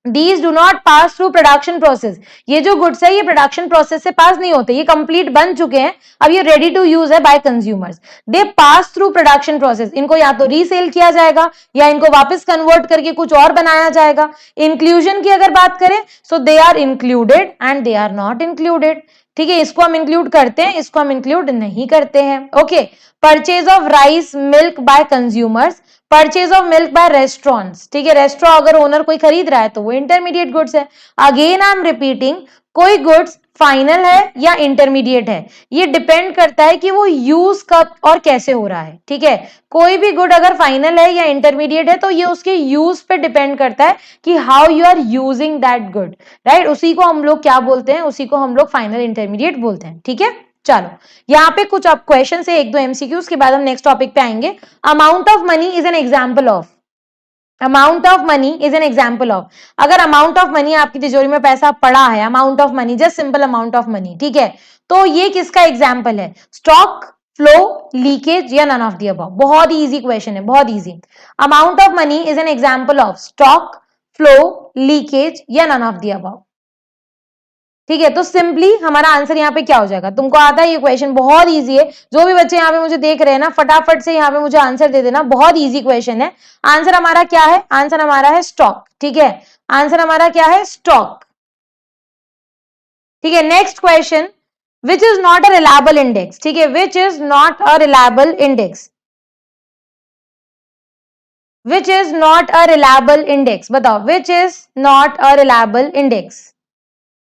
These do not pass through production process। ये जो गुड्स है ये प्रोडक्शन प्रोसेस से पास नहीं होते, ये कंप्लीट बन चुके हैं, अब ये रेडी टू यूज है बाय कंज्यूमर्स। दे पास थ्रू प्रोडक्शन प्रोसेस, इनको या तो रीसेल किया जाएगा या इनको वापस कन्वर्ट करके कुछ और बनाया जाएगा। इंक्लूजन की अगर बात करें, so they are included and they are not included. ठीक है, इसको हम इंक्लूड करते हैं, इसको हम इंक्लूड नहीं करते हैं। Okay, purchase of rice milk bye consumers, purchase of milk bye restaurants. ठीक है, रेस्टोरेंट अगर ओनर कोई खरीद रहा है तो वो इंटरमीडिएट गुड्स है। अगेन आई एम रिपीटिंग, कोई गुड्स फाइनल है या इंटरमीडिएट है, ये डिपेंड करता है कि वो यूज कब और कैसे हो रहा है। ठीक है, कोई भी गुड अगर फाइनल है या इंटरमीडिएट है तो ये उसके यूज पे डिपेंड करता है कि how you are using that good, right? उसी को हम लोग क्या बोलते हैं, उसी को हम लोग फाइनल इंटरमीडिएट बोलते हैं। ठीक है, चलो यहाँ पे कुछ अब क्वेश्चन है, एक दो एमसीक्यू, उसके बाद हम नेक्स्ट टॉपिक पे आएंगे। Amount of money is an example of, amount of money is an example of, अगर अमाउंट ऑफ मनी आपकी तिजोरी में पैसा पड़ा है, amount of money, just simple amount of money, ठीक है, तो ये किसका एग्जाम्पल है? स्टॉक, फ्लो, लीकेज या नन ऑफ द अबव? बहुत ही इजी क्वेश्चन है, बहुत easy. Amount of money is an example of stock, flow, leakage या नन ऑफ द अबव। ठीक है, तो सिंपली हमारा आंसर यहाँ पे क्या हो जाएगा? तुमको आता है ये क्वेश्चन, बहुत इजी है। जो भी बच्चे यहाँ पे मुझे देख रहे हैं ना, फटाफट से यहाँ पे मुझे आंसर दे देना, बहुत इजी क्वेश्चन है। आंसर हमारा क्या है? आंसर हमारा है स्टॉक। ठीक है, आंसर हमारा क्या है? स्टॉक। ठीक है, next question, which is not a reliable index. ठीक है, which is not a reliable index, which is not a reliable index, बताओ, which is not a reliable index?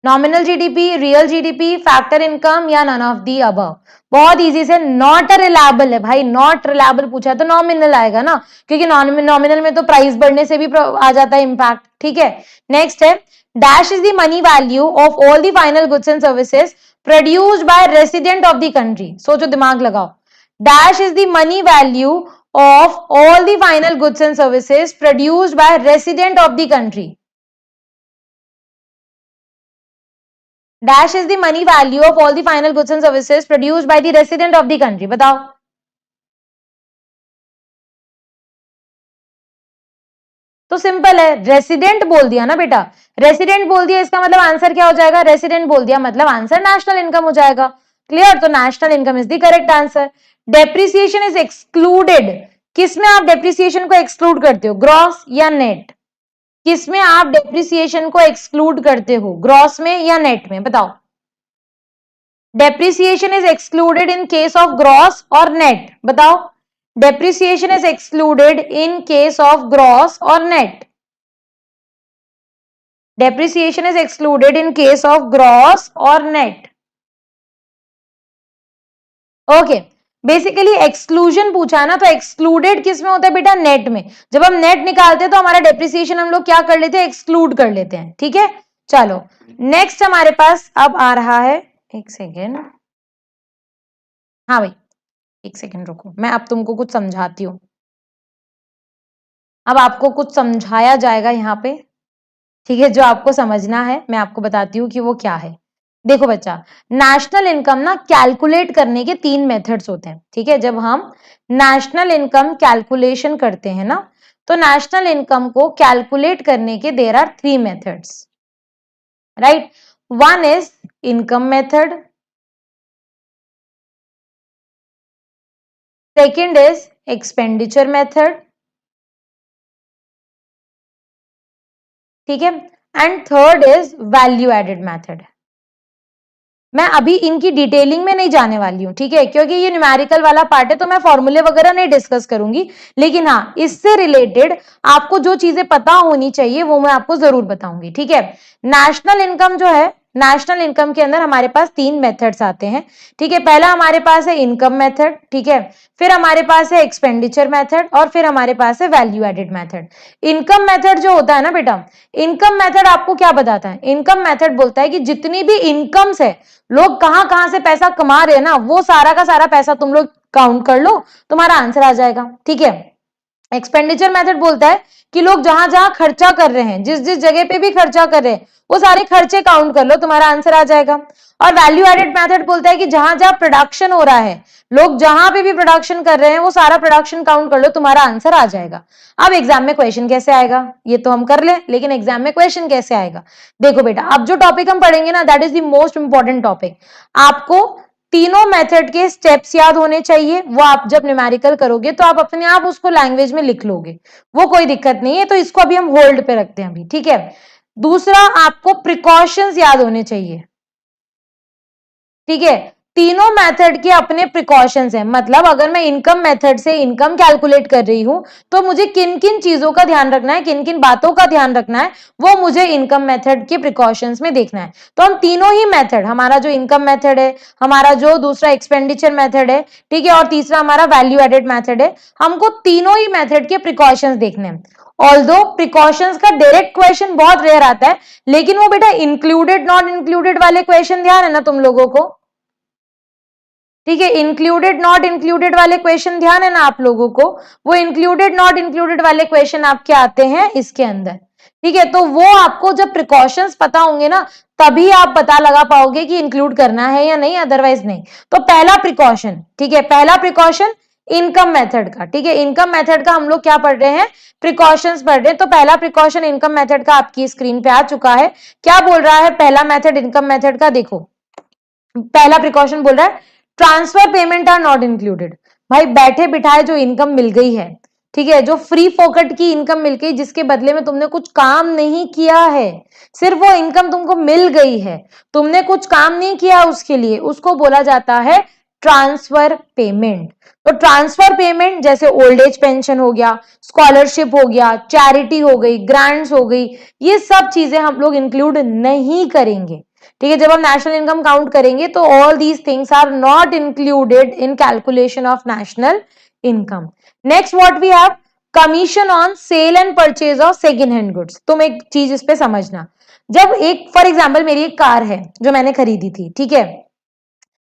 Nominal GDP, real GDP, factor income या नन ऑफ दी अबव? बहुत इजी से, नॉट अ रिलायबल है भाई, नॉट रिलायबल पूछा है तो नॉमिनल आएगा ना, क्योंकि नॉमिनल में तो प्राइस बढ़ने से भी आ जाता है इम्पैक्ट। ठीक है, नेक्स्ट है, dash is the money value of all the final goods and services produced by resident of the country. सोचो, दिमाग लगाओ, dash is the money value of all the final goods and services produced by resident of the country. Dash is the money value of all the final goods and services produced by the resident of the country। बताओ, तो सिंपल है, रेसिडेंट बोल दिया ना बेटा, रेसिडेंट बोल दिया, इसका मतलब आंसर क्या हो जाएगा? रेसिडेंट बोल दिया मतलब आंसर नेशनल इनकम हो जाएगा। क्लियर? तो national income is the correct answer. Depreciation is excluded, किसमें आप डेप्रिसिएशन को एक्सक्लूड करते हो? ग्रॉस या नेट? किसमें आप डेप्रिसिएशन को एक्सक्लूड करते हो? ग्रॉस में या नेट में? बताओ। Depreciation is excluded in case of gross और नेट? बताओ, depreciation is excluded in case of gross और net? Depreciation is excluded in case of gross और नेट। ओके, बेसिकली एक्सक्लूजन पूछा है ना, तो एक्सक्लूडेड किस में होता है बेटा? नेट में। जब हम नेट निकालते हैं तो हमारा डेप्रिसिएशन हम लोग क्या कर लेते हैं? एक्सक्लूड कर लेते हैं। ठीक है, चलो नेक्स्ट हमारे पास अब आ रहा है, एक सेकेंड, हाँ भाई एक सेकेंड रुको, मैं अब तुमको कुछ समझाती हूँ, अब आपको कुछ समझाया जाएगा यहाँ पे। ठीक है, जो आपको समझना है मैं आपको बताती हूँ कि वो क्या है। देखो बच्चा, नेशनल इनकम ना कैलकुलेट करने के 3 मेथड्स होते हैं। ठीक है, जब हम नेशनल इनकम कैलकुलेशन करते हैं ना, तो नेशनल इनकम को कैलकुलेट करने के there are 3 methods, right? One is income method, second is expenditure method, ठीक है, and third is value added method. मैं अभी इनकी डिटेलिंग में नहीं जाने वाली हूं, ठीक है, क्योंकि ये न्यूमेरिकल वाला पार्ट है, तो मैं फॉर्मूले वगैरह नहीं डिस्कस करूंगी, लेकिन हाँ इससे रिलेटेड आपको जो चीजें पता होनी चाहिए वो मैं आपको जरूर बताऊंगी। ठीक है, नेशनल इनकम जो है, नेशनल इनकम के अंदर हमारे पास 3 मेथड्स आते हैं, ठीक है। पहला हमारे पास है इनकम मेथड, ठीक है, फिर हमारे पास है एक्सपेंडिचर मेथड और फिर हमारे पास है value added method. Income method जो होता है ना बेटा, इनकम मेथड आपको क्या बताता है? इनकम मेथड बोलता है कि जितनी भी इनकम्स है, लोग कहां कहां से पैसा कमा रहे हैं ना, वो सारा का सारा पैसा तुम लोग काउंट कर लो, तुम्हारा आंसर आ जाएगा, ठीक है। एक्सपेंडिचर मेथड बोलता है कि लोग जहां जहां खर्चा कर रहे हैं, जिस जिस जगह पे भी खर्चा कर रहे हैं, वो सारे खर्चे काउंट कर लो, तुम्हारा आंसर आ जाएगा। और वैल्यू एडेड मेथड बोलता है कि जहां जहां प्रोडक्शन हो रहा है, लोग जहां पे भी प्रोडक्शन कर रहे हैं, वो सारा प्रोडक्शन काउंट कर लो, तुम्हारा आंसर आ जाएगा। अब एग्जाम में क्वेश्चन कैसे आएगा ये तो हम कर ले, लेकिन एग्जाम में क्वेश्चन कैसे आएगा देखो बेटा। अब जो टॉपिक हम पढ़ेंगे ना, that is the most important topic. आपको तीनों मेथड के स्टेप्स याद होने चाहिए, वो आप जब न्यूमेरिकल करोगे तो आप अपने आप उसको लैंग्वेज में लिख लोगे, वो कोई दिक्कत नहीं है। तो इसको अभी हम होल्ड पे रखते हैं अभी, ठीक है। दूसरा, आपको प्रिकॉशंस याद होने चाहिए, ठीक है। तीनों मेथड के अपने प्रिकॉशंस हैं, मतलब अगर मैं इनकम मेथड से इनकम कैलकुलेट कर रही हूं तो मुझे किन किन चीजों का ध्यान रखना है, किन किन बातों का ध्यान रखना है, वो मुझे इनकम मेथड के प्रिकॉशंस में देखना है। तो हम तीनों ही मेथड, हमारा जो इनकम मेथड है, हमारा जो दूसरा एक्सपेंडिचर मेथड है, ठीक है, और तीसरा हमारा वैल्यू एडेड मेथड है, हमको तीनों ही मेथड के प्रिकॉशंस देखने हैं। ऑल्दो प्रिकॉशंस का डायरेक्ट क्वेश्चन बहुत रेयर आता है, लेकिन वो बेटा इंक्लूडेड नॉट इंक्लूडेड वाले क्वेश्चन ध्यान है ना तुम लोगों को, ठीक है। इंक्लूडेड नॉट इंक्लूडेड वाले क्वेश्चन ध्यान है ना आप लोगों को, वो इंक्लूडेड नॉट इंक्लूडेड वाले क्वेश्चन आपके आते हैं इसके अंदर, ठीक है। तो वो आपको जब प्रिकॉशंस पता होंगे ना, तभी आप पता लगा पाओगे कि इंक्लूड करना है या नहीं, अदरवाइज नहीं। तो पहला प्रिकॉशन, ठीक है, पहला प्रिकॉशन इनकम मेथड का, ठीक है। इनकम मेथड का हम लोग क्या पढ़ रहे हैं? प्रिकॉशंस पढ़ रहे हैं। तो पहला प्रिकॉशन इनकम मेथड का आपकी स्क्रीन पे आ चुका है। क्या बोल रहा है पहला मेथड इनकम मेथड का? देखो, पहला प्रिकॉशन बोल रहा है transfer payment are not included. भाई बैठे बिठाए जो इनकम मिल गई है, ठीक है, जो फ्री फोकट की इनकम मिल गई, जिसके बदले में तुमने कुछ काम नहीं किया है, सिर्फ वो इनकम तुमको मिल गई है, तुमने कुछ काम नहीं किया उसके लिए, उसको बोला जाता है ट्रांसफर पेमेंट। तो ट्रांसफर पेमेंट जैसे ओल्ड एज पेंशन हो गया, स्कॉलरशिप हो गया, चैरिटी हो गई, ग्रांट्स हो गई, ये सब चीजें हम लोग इंक्लूड नहीं करेंगे, ठीक है। जब हम नेशनल इनकम काउंट करेंगे तो all these things are not included in calculation of national income. Next what we have, commission on sale and purchase of second hand goods. तुम एक चीज इस पे समझना, जब एक फॉर एग्जांपल मेरी एक कार है जो मैंने खरीदी थी, ठीक है,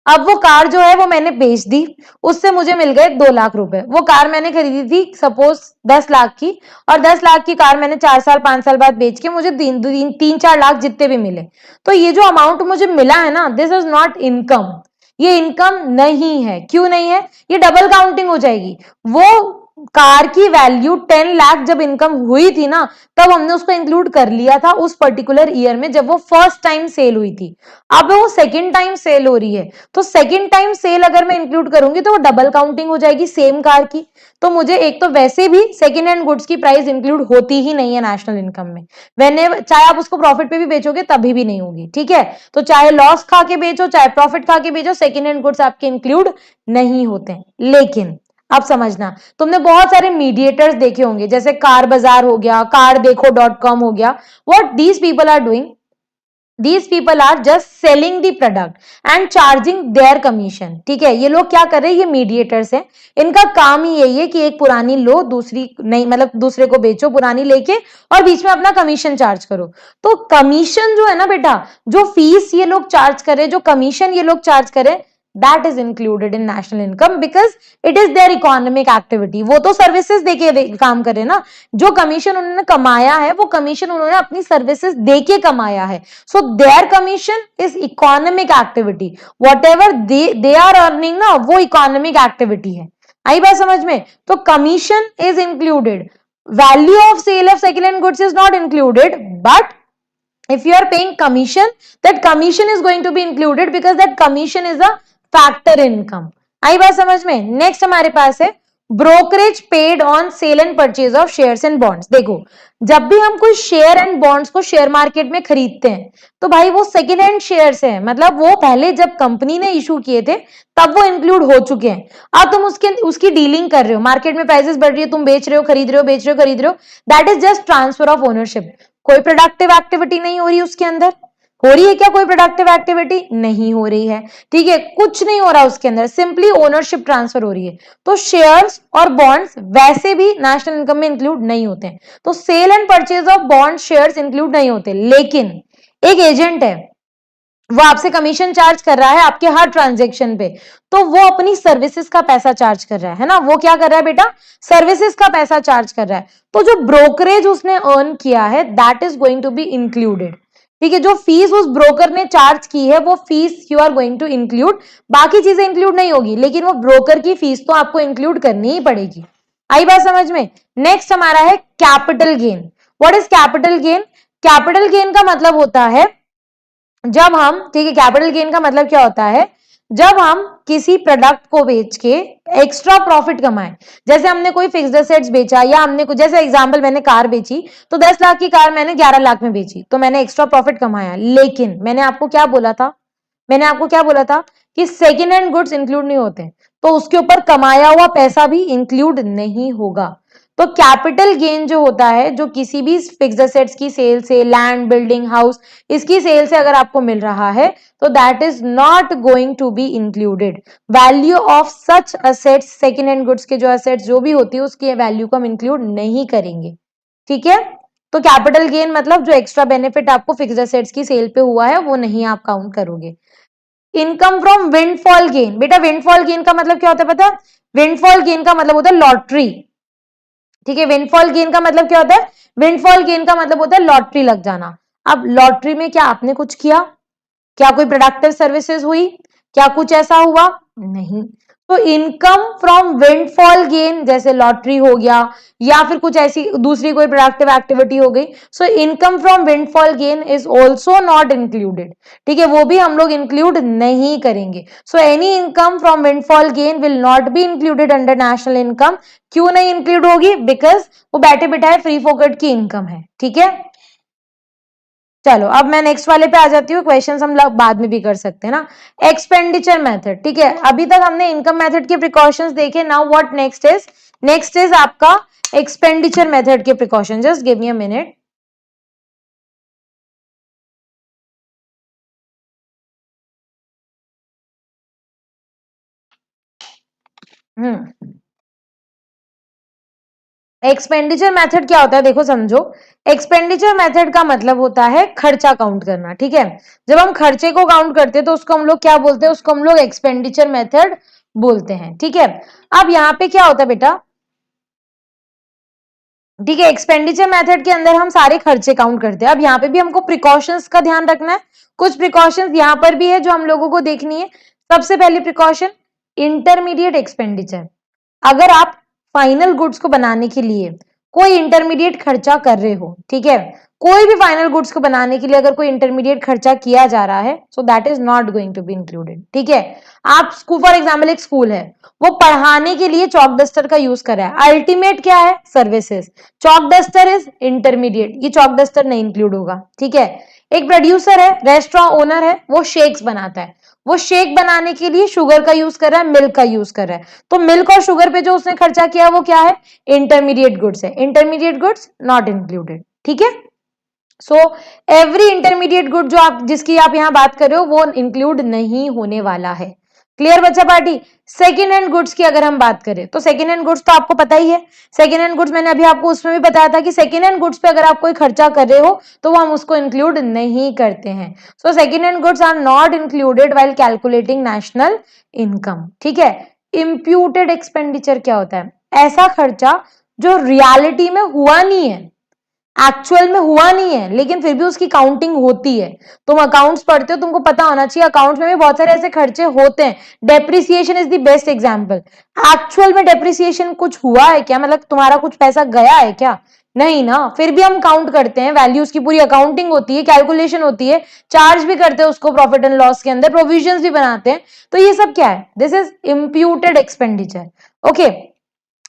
अब वो कार जो है वो मैंने बेच दी, उससे मुझे मिल गए 2 लाख रुपए। वो कार मैंने खरीदी थी सपोज 10 लाख की, और 10 लाख की कार मैंने 4 साल 5 साल बाद बेच के मुझे 3-4 लाख जितने भी मिले, तो ये जो अमाउंट मुझे मिला है ना, दिस इज नॉट इनकम, ये इनकम नहीं है। क्यों नहीं है? ये डबल काउंटिंग हो जाएगी। वो कार की वैल्यू 10 लाख जब इनकम हुई थी ना, तब हमने उसको इंक्लूड कर लिया था उस पर्टिकुलर ईयर में जब वो फर्स्ट टाइम सेल हुई थी। अब वो सेकंड टाइम सेल हो रही है, तो सेकंड टाइम सेल अगर मैं इंक्लूड करूंगी तो वो डबल काउंटिंग हो जाएगी सेम कार की। तो मुझे एक तो वैसे भी सेकंड हैंड गुड्स की प्राइस इंक्लूड होती ही नहीं है नेशनल इनकम में, चाहे आप उसको प्रॉफिट पे भी बेचोगे तभी भी नहीं होगी, ठीक है। तो चाहे लॉस खा के बेचो, चाहे प्रॉफिट खा के बेचो, सेकंड हैंड गुड्स आपके इंक्लूड नहीं होते। लेकिन अब समझना, तुमने बहुत सारे मीडिएटर्स देखे होंगे, जैसे कार बाजार हो गया, car-dekho.com हो गया। What these people are doing, these people are just selling the product and charging their commission, ठीक है। ये लोग क्या कर रहे हैं, ये मीडिएटर्स हैं, इनका काम ही यही है कि एक पुरानी लो, दूसरी नहीं, मतलब दूसरे को बेचो पुरानी लेके, और बीच में अपना कमीशन चार्ज करो। तो कमीशन जो है ना बेटा, जो फीस ये लोग चार्ज करे, जो कमीशन ये लोग चार्ज करे, that is included in national income because it is their economic activity। वो तो सर्विसेज देके काम कर रहे हैं ना, जो कमीशन उन्होंने कमाया है वो कमीशन उन्होंने अपनी सर्विसेज देके कमाया है। So their commission is economic activity, whatever they are earning ना, वो इकोनॉमिक एक्टिविटी है। आई बात समझ में? तो commission is included, value of sale of second hand goods is not included, but if you are paying commission, that commission is going to be included because that commission is a factor income। आई बात समझ में? नेक्स्ट हमारे पास है brokerage paid on sale and purchase of shares and bonds. देखो, जब भी हम कोई शेयर एंड बॉन्ड्स को शेयर मार्केट में खरीदते हैं तो भाई वो सेकेंड हैंड शेयर्स हैं, मतलब वो पहले जब कंपनी ने इशू किए थे तब वो इंक्लूड हो चुके हैं। अब तुम उसकी डीलिंग कर रहे हो, मार्केट में प्राइसेस बढ़ रही है, तुम बेच रहे हो, खरीद रहे हो, बेच रहे हो, खरीद रहे हो, that is just transfer of ownership. कोई प्रोडक्टिव एक्टिविटी नहीं हो रही उसके अंदर, हो रही है क्या कोई प्रोडक्टिव एक्टिविटी? नहीं हो रही है, ठीक है, कुछ नहीं हो रहा उसके अंदर, सिंपली ओनरशिप ट्रांसफर हो रही है। तो शेयर्स और बॉन्ड्स वैसे भी नेशनल इनकम में इंक्लूड नहीं होते हैं, तो sale and purchase of bond shares include नहीं होते। लेकिन एक एजेंट है, वो आपसे कमीशन चार्ज कर रहा है आपके हर ट्रांजेक्शन पे, तो वो अपनी सर्विसेज का पैसा चार्ज कर रहा है ना, वो क्या कर रहा है बेटा? सर्विसेज का पैसा चार्ज कर रहा है। तो जो ब्रोकरेज उसने अर्न किया है that is going to be included, ठीक है, जो फीस उस ब्रोकर ने चार्ज की है वो fees you are going to include, बाकी चीजें इंक्लूड नहीं होगी, लेकिन वो ब्रोकर की फीस तो आपको इंक्लूड करनी ही पड़ेगी। आई बात समझ में? नेक्स्ट हमारा है capital gain. What is capital gain? Capital gain का मतलब होता है जब हम, ठीक है, कैपिटल गेन का मतलब क्या होता है? जब हम किसी प्रोडक्ट को बेच के एक्स्ट्रा प्रॉफिट कमाए, जैसे हमने कोई फिक्स्ड एसेट्स बेचा, या हमने कुछ, जैसे एग्जांपल मैंने कार बेची, तो 10 लाख की कार मैंने 11 लाख में बेची, तो मैंने एक्स्ट्रा प्रॉफिट कमाया। लेकिन मैंने आपको क्या बोला था? मैंने आपको क्या बोला था कि सेकेंड हैंड गुड्स इंक्लूड नहीं होते, तो उसके ऊपर कमाया हुआ पैसा भी इंक्लूड नहीं होगा। तो कैपिटल गेन जो होता है, जो किसी भी फिक्स्ड एसेट्स की सेल से, लैंड, बिल्डिंग, हाउस, इसकी सेल से अगर आपको मिल रहा है, तो that is not going to be included. Value of such assets, second hand goods के जो असेट्स जो भी होती है उसकी वैल्यू को हम इंक्लूड नहीं करेंगे, ठीक है। तो कैपिटल गेन मतलब जो एक्स्ट्रा बेनिफिट आपको फिक्स्ड एसेट्स की सेल पे हुआ है वो नहीं आप काउंट करोगे। इनकम फ्रॉम विंडफॉल गेन, बेटा विंडफॉल गेन का मतलब क्या होता है पता? विंडफॉल गेन का मतलब होता है लॉटरी, ठीक है। विंडफॉल गेन का मतलब क्या होता है? विंडफॉल गेन का मतलब होता है लॉटरी लग जाना। अब लॉटरी में क्या आपने कुछ किया? क्या कोई प्रोडक्टिव सर्विसेज हुई? क्या कुछ ऐसा हुआ? नहीं। तो इनकम फ्रॉम विंडफॉल गेन, जैसे लॉटरी हो गया या फिर कुछ ऐसी दूसरी कोई प्रोडक्टिव एक्टिविटी हो गई, so income from windfall gain is also not included, ठीक है, वो भी हम लोग इंक्लूड नहीं करेंगे। So any income from windfall gain will not be included under national income. क्यों नहीं इंक्लूड होगी? बिकॉज वो बैठे बिठाए फ्री फोकट की इनकम है, ठीक है। चलो अब मैं नेक्स्ट वाले पे आ जाती हूँ, क्वेश्चंस हम लोग बाद में भी कर सकते हैं ना। एक्सपेंडिचर मेथड, ठीक है, अभी तक हमने इनकम मेथड के प्रिकॉशंस देखे। Now what next is? Next is आपका एक्सपेंडिचर मेथड के precaution. Just give me a minute. Expenditure method क्या होता है? देखो समझो, एक्सपेंडिचर मेथड का मतलब होता है खर्चा काउंट करना, ठीक है। जब हम खर्चे को काउंट करते हैं तो उसको हम लोग क्या बोलते हैं? उसको हम लोग एक्सपेंडिचर मेथड बोलते हैं, ठीक है। अब यहाँ पे क्या होता है बेटा? ठीक है, एक्सपेंडिचर मेथड के अंदर हम सारे खर्चे काउंट करते हैं। अब यहाँ पे भी हमको प्रिकॉशंस का ध्यान रखना है, कुछ प्रिकॉशंस यहाँ पर भी है जो हम लोगों को देखनी है। सबसे पहली प्रिकॉशन, इंटरमीडिएट एक्सपेंडिचर। अगर आप फाइनल गुड्स को बनाने के लिए कोई इंटरमीडिएट खर्चा कर रहे हो, ठीक है, कोई भी फाइनल गुड्स को बनाने के लिए अगर कोई इंटरमीडिएट खर्चा किया जा रहा है, so that is not going to be included, ठीक है। आप स्कूल, फॉर एग्जाम्पल एक स्कूल है, वो पढ़ाने के लिए चौक डस्टर का यूज कर रहा है, अल्टीमेट क्या है? Services. Chowk duster is intermediate, ये चौक डस्टर नहीं इंक्लूड होगा, ठीक है। एक प्रोड्यूसर है, रेस्टोरेंट ओनर है, वो शेक्स बनाता है, वो शेक बनाने के लिए शुगर का यूज कर रहा है, मिल्क का यूज कर रहा है, तो मिल्क और शुगर पे जो उसने खर्चा किया वो क्या है? इंटरमीडिएट गुड्स है। इंटरमीडिएट गुड्स नॉट इंक्लूडेड, ठीक है। सो एवरी इंटरमीडिएट गुड जो आप, जिसकी आप यहां बात कर रहे हो, वो इंक्लूड नहीं होने वाला है। क्लियर बच्चा पार्टी? सेकेंड हैंड गुड्स की अगर हम बात करें तो सेकेंड हैंड गुड्स तो आपको पता ही है। सेकेंड हैंड गुड्स मैंने अभी आपको उसमें भी बताया था कि सेकेंड हैंड गुड्स पे अगर आप कोई खर्चा कर रहे हो तो वो हम उसको इंक्लूड नहीं करते हैं। So second hand goods are not included while calculating national income, ठीक है। इंप्यूटेड एक्सपेंडिचर क्या होता है? ऐसा खर्चा जो रियलिटी में हुआ नहीं है, एक्चुअल में हुआ नहीं है, लेकिन फिर भी उसकी काउंटिंग होती है। तुम अकाउंट्स पढ़ते हो, तुमको पता होना चाहिए अकाउंट्स में भी बहुत सारे ऐसे खर्चे होते हैं। Depreciation is the best example. Actual में डेप्रिसिएशन कुछ हुआ है क्या? मतलब तुम्हारा कुछ पैसा गया है क्या? नहीं ना, फिर भी हम काउंट करते हैं, वैल्यूज की पूरी अकाउंटिंग होती है, कैलकुलेशन होती है, चार्ज भी करते हैं उसको प्रॉफिट एंड लॉस के अंदर, प्रोविजंस भी बनाते हैं। तो ये सब क्या है? This is imputed expenditure, okay.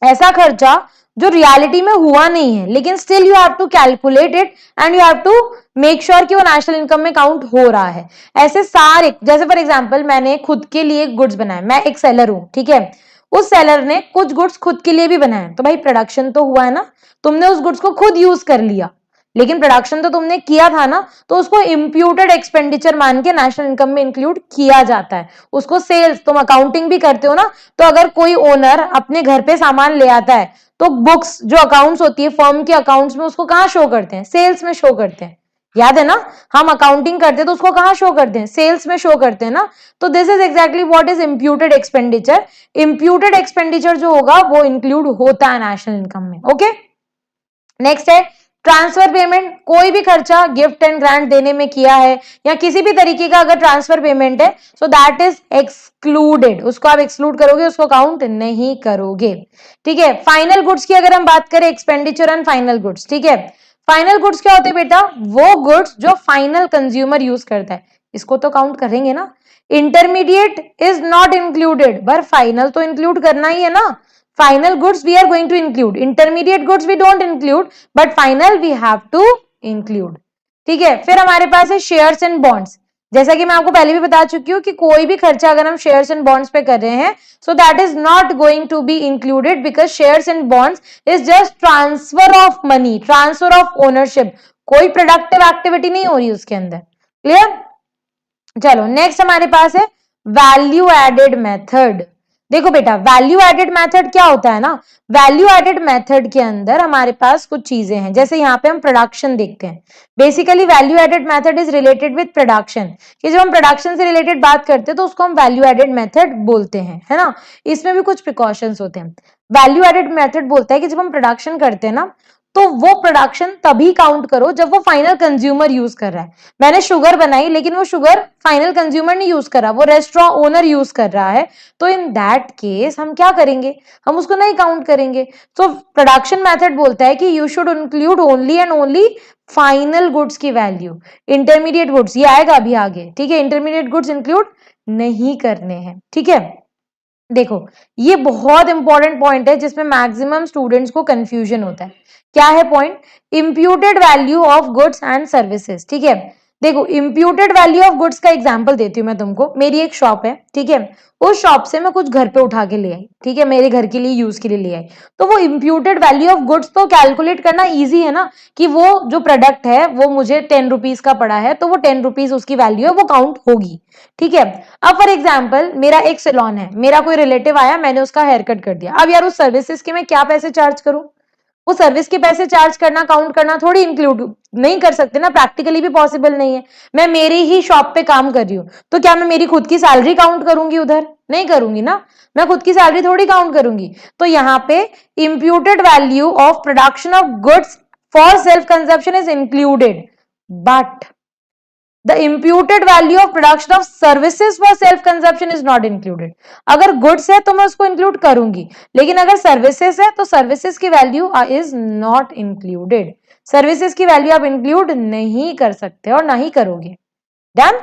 ऐसा खर्चा जो रियलिटी में हुआ नहीं है, लेकिन still you have to calculate it and you have to make sure कि वो नेशनल इनकम में काउंट हो रहा है। ऐसे सारे, जैसे फॉर एग्जांपल मैंने खुद के लिए गुड्स बनाए, मैं एक सेलर हूं, ठीक है, उस सेलर ने कुछ गुड्स खुद के लिए भी बनाए, तो भाई प्रोडक्शन तो हुआ है ना, तुमने उस गुड्स को खुद यूज कर लिया, लेकिन प्रोडक्शन तो तुमने किया था ना, तो उसको इम्प्यूटेड एक्सपेंडिचर मान के नेशनल इनकम में इंक्लूड किया जाता है। उसको सेल्स, तुम अकाउंटिंग भी करते हो ना, तो अगर कोई ओनर अपने घर पे सामान ले आता है तो बुक्स जो अकाउंट्स होती है फर्म के अकाउंट्स में, उसको कहाँ शो करते हैं? सेल्स में शो करते हैं। याद है ना, हम अकाउंटिंग करते हैं तो उसको कहाँ शो करते हैं? सेल्स में शो करते हैं ना। तो this is exactly what is imputed expenditure. Imputed expenditure जो होगा वो इंक्लूड होता है नेशनल इनकम में। ओके, नेक्स्ट है ट्रांसफर पेमेंट। कोई भी खर्चा गिफ्ट एंड ग्रांट देने में किया है या किसी भी तरीके का अगर ट्रांसफर पेमेंट है, सो दैट इज एक्सक्लूडेड। उसको आप एक्सक्लूड करोगे, उसको काउंट नहीं करोगे। ठीक है, फाइनल गुड्स की अगर हम बात करें, एक्सपेंडिचर ऑन फाइनल गुड्स। ठीक है, फाइनल गुड्स क्या होते हैं बेटा? वो गुड्स जो फाइनल कंज्यूमर यूज करता है, इसको तो काउंट करेंगे ना। इंटरमीडिएट इज नॉट इंक्लूडेड, पर फाइनल तो इंक्लूड करना ही है ना। Final goods we are going to include, intermediate goods we don't include, but final we have to include. ठीक है, फिर हमारे पास है शेयर्स एंड बॉन्ड्स। जैसा कि मैं आपको पहले भी बता चुकी हूँ कि कोई भी खर्चा अगर हम शेयर्स एंड बॉन्ड्स पे कर रहे हैं, so that is not going to be included, because shares and bonds is just transfer of money, transfer of ownership. कोई प्रोडक्टिव एक्टिविटी नहीं हो रही उसके अंदर। क्लियर? चलो नेक्स्ट हमारे पास है वैल्यू एडेड मेथड। देखो बेटा, वैल्यू एडेड मेथड क्या होता है ना, वैल्यू एडेड मेथड के अंदर हमारे पास कुछ चीजें हैं। जैसे यहाँ पे हम प्रोडक्शन देखते हैं। Basically value added method is related with production, कि जब हम प्रोडक्शन से रिलेटेड बात करते हैं तो उसको हम वैल्यू एडेड मेथड बोलते हैं, है ना। इसमें भी कुछ प्रिकॉशंस होते हैं। वैल्यू एडेड मेथड बोलता है कि जब हम प्रोडक्शन करते हैं ना, तो वो प्रोडक्शन तभी काउंट करो जब वो फाइनल कंज्यूमर यूज कर रहा है। मैंने शुगर बनाई, लेकिन वो शुगर फाइनल कंज्यूमर नहीं यूज कर रहा, वो रेस्टोरेंट ओनर यूज कर रहा है, तो इन दैट केस हम क्या करेंगे? हम उसको नहीं काउंट करेंगे। तो प्रोडक्शन मेथड बोलता है कि you should include only and only final goods की वैल्यू। इंटरमीडिएट गुड्स ये आएगा अभी आगे, ठीक है, इंटरमीडिएट गुड्स इंक्लूड नहीं करने हैं। ठीक है, देखो ये बहुत इंपॉर्टेंट पॉइंट है जिसमें मैक्सिमम स्टूडेंट्स को कंफ्यूजन होता है। क्या है point? Imputed value of goods and services. ठीक है, देखो इंप्यूटेड वैल्यू ऑफ गुड्स का एग्जांपल देती हूँ मैं तुमको। मेरी एक शॉप है, ठीक है, उस शॉप से मैं कुछ घर पे उठा के ले आई, ठीक है, मेरे घर के लिए यूज के लिए ले आई, तो वो इंप्यूटेड वैल्यू ऑफ गुड्स तो कैलकुलेट करना इजी है ना, कि वो जो प्रोडक्ट है वो मुझे 10 रुपीज का पड़ा है, तो वो 10 रुपीज उसकी वैल्यू है, वो काउंट होगी। ठीक है, अब फॉर एग्जाम्पल मेरा एक सैलून है, मेरा कोई रिलेटिव आया, मैंने उसका हेयर कट कर दिया। अब यार उस सर्विसेज के मैं क्या पैसे चार्ज करूं? वो सर्विस के पैसे चार्ज करना, काउंट करना थोड़ी इंक्लूड नहीं कर सकते ना, प्रैक्टिकली भी पॉसिबल नहीं है। मैं मेरी ही शॉप पे काम कर रही हूँ, तो क्या मैं मेरी खुद की सैलरी काउंट करूंगी उधर? नहीं करूंगी ना, मैं खुद की सैलरी थोड़ी काउंट करूंगी। तो यहाँ पे imputed value of production of goods for self consumption is included, but the imputed value of production of services for self consumption is not included. अगर गुड्स है तो मैं उसको इंक्लूड करूंगी, लेकिन अगर सर्विसेज है तो सर्विसेज की value is not included. Services की वैल्यू आप इंक्लूड नहीं कर सकते और ना ही करोगे। डन?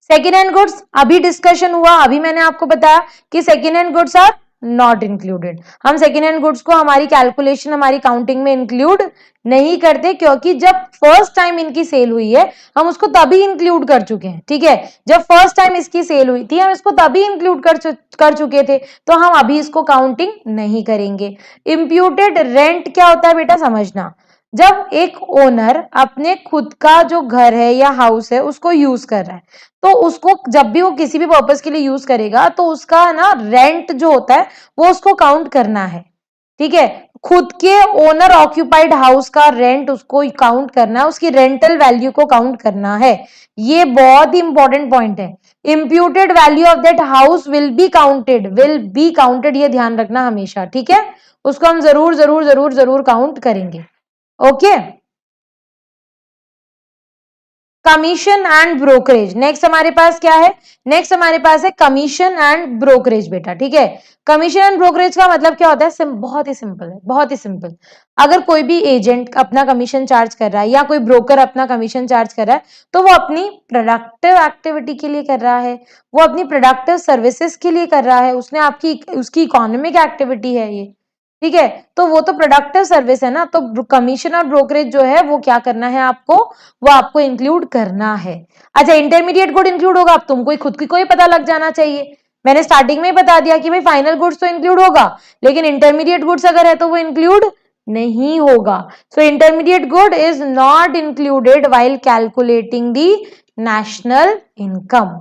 सेकेंड हैंड गुड्स अभी डिस्कशन हुआ, अभी मैंने आपको बताया कि second hand goods are not included. हम सेकेंड हैंड गुड्स को हमारी कैलकुलेशन, हमारी काउंटिंग में इंक्लूड नहीं करते, क्योंकि जब फर्स्ट टाइम इनकी सेल हुई है हम उसको तभी इंक्लूड कर चुके हैं। ठीक है, जब फर्स्ट टाइम इसकी सेल हुई थी हम इसको तभी इंक्लूड कर चुके थे, तो हम अभी इसको काउंटिंग नहीं करेंगे। इंप्यूटेड रेंट क्या होता है बेटा, समझना। जब एक ओनर अपने खुद का जो घर है या हाउस है उसको यूज कर रहा है, तो उसको जब भी वो किसी भी पर्पस के लिए यूज करेगा तो उसका ना रेंट जो होता है वो उसको काउंट करना है। ठीक है, खुद के ओनर ऑक्यूपाइड हाउस का रेंट उसको काउंट करना है, उसकी रेंटल वैल्यू को काउंट करना है। ये बहुत ही इंपॉर्टेंट पॉइंट है। Imputed value of that house will be counted, ये ध्यान रखना हमेशा। ठीक है, उसको हम जरूर जरूर जरूर जरूर काउंट करेंगे। Okay, commission and brokerage next हमारे पास क्या है? नेक्स्ट हमारे पास है कमीशन एंड ब्रोकरेज बेटा। ठीक है, कमीशन एंड ब्रोकरेज का मतलब क्या होता है? बहुत ही सिंपल है, बहुत ही सिंपल। अगर कोई भी एजेंट अपना कमीशन चार्ज कर रहा है या कोई ब्रोकर अपना कमीशन चार्ज कर रहा है, तो वो अपनी प्रोडक्टिव एक्टिविटी के लिए कर रहा है, वो अपनी प्रोडक्टिव सर्विसेज के लिए कर रहा है, उसकी इकोनॉमिक एक्टिविटी है ये। ठीक है, तो वो तो प्रोडक्टिव सर्विस है ना, तो कमीशन और ब्रोकरेज जो है वो क्या करना है आपको? वो आपको इंक्लूड करना है। अच्छा, इंटरमीडिएट गुड इंक्लूड होगा, अब तुमको खुद की कोई पता लग जाना चाहिए। मैंने स्टार्टिंग में ही बता दिया कि भाई फाइनल गुड्स तो इंक्लूड होगा, लेकिन इंटरमीडिएट गुड्स अगर है तो वो इंक्लूड नहीं होगा। So intermediate good is not included while calculating the national income.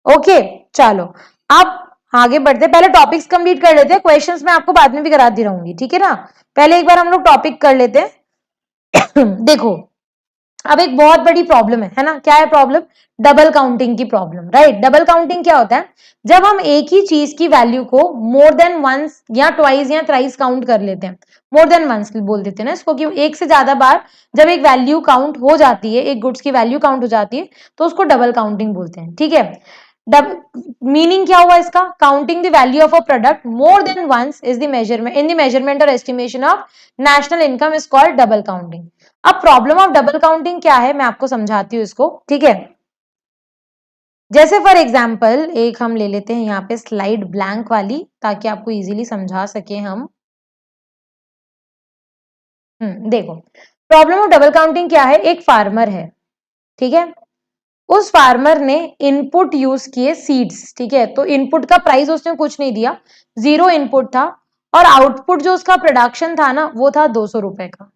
Okay, चलो अब आगे बढ़ते, पहले टॉपिक्स कंप्लीट कर लेते हैं, क्वेश्चंस मैं आपको बाद में भी कराती रहूंगी, ठीक है ना। पहले एक बार हम लोग टॉपिक कर लेते हैं। देखो अब एक बहुत बड़ी प्रॉब्लम है ना, क्या है प्रॉब्लम? डबल काउंटिंग की प्रॉब्लम, राइट। डबल काउंटिंग क्या होता है? जब हम एक ही चीज की वैल्यू को मोर देन वंस या ट्वाइस या थ्राइस काउंट कर लेते हैं, मोर देन वंस बोल देते हैं ना इसको, कि एक से ज्यादा बार जब एक वैल्यू काउंट हो जाती है, एक गुड्स की वैल्यू काउंट हो जाती है, तो उसको डबल काउंटिंग बोलते हैं, ठीक है। मीनिंग क्या हुआ इसका? Counting the value of a product more than once is the measurement in the measurement और estimation of national income is called double counting. अब प्रॉब्लम ऑफ डबल काउंटिंग क्या है, मैं आपको समझाती हूँ इसको, ठीक है। जैसे फॉर एग्जाम्पल एक हम ले लेते हैं यहाँ पे स्लाइड ब्लैंक वाली, ताकि आपको इजीली समझा सके हम। देखो प्रॉब्लम ऑफ डबल काउंटिंग क्या है, एक फार्मर है, ठीक है। उस फार्मर ने इनपुट यूज किए सीड्स, ठीक है। तो इनपुट का प्राइस उसने कुछ नहीं दिया, 0 इनपुट था, और आउटपुट जो उसका प्रोडक्शन था ना वो था 200 रुपए का,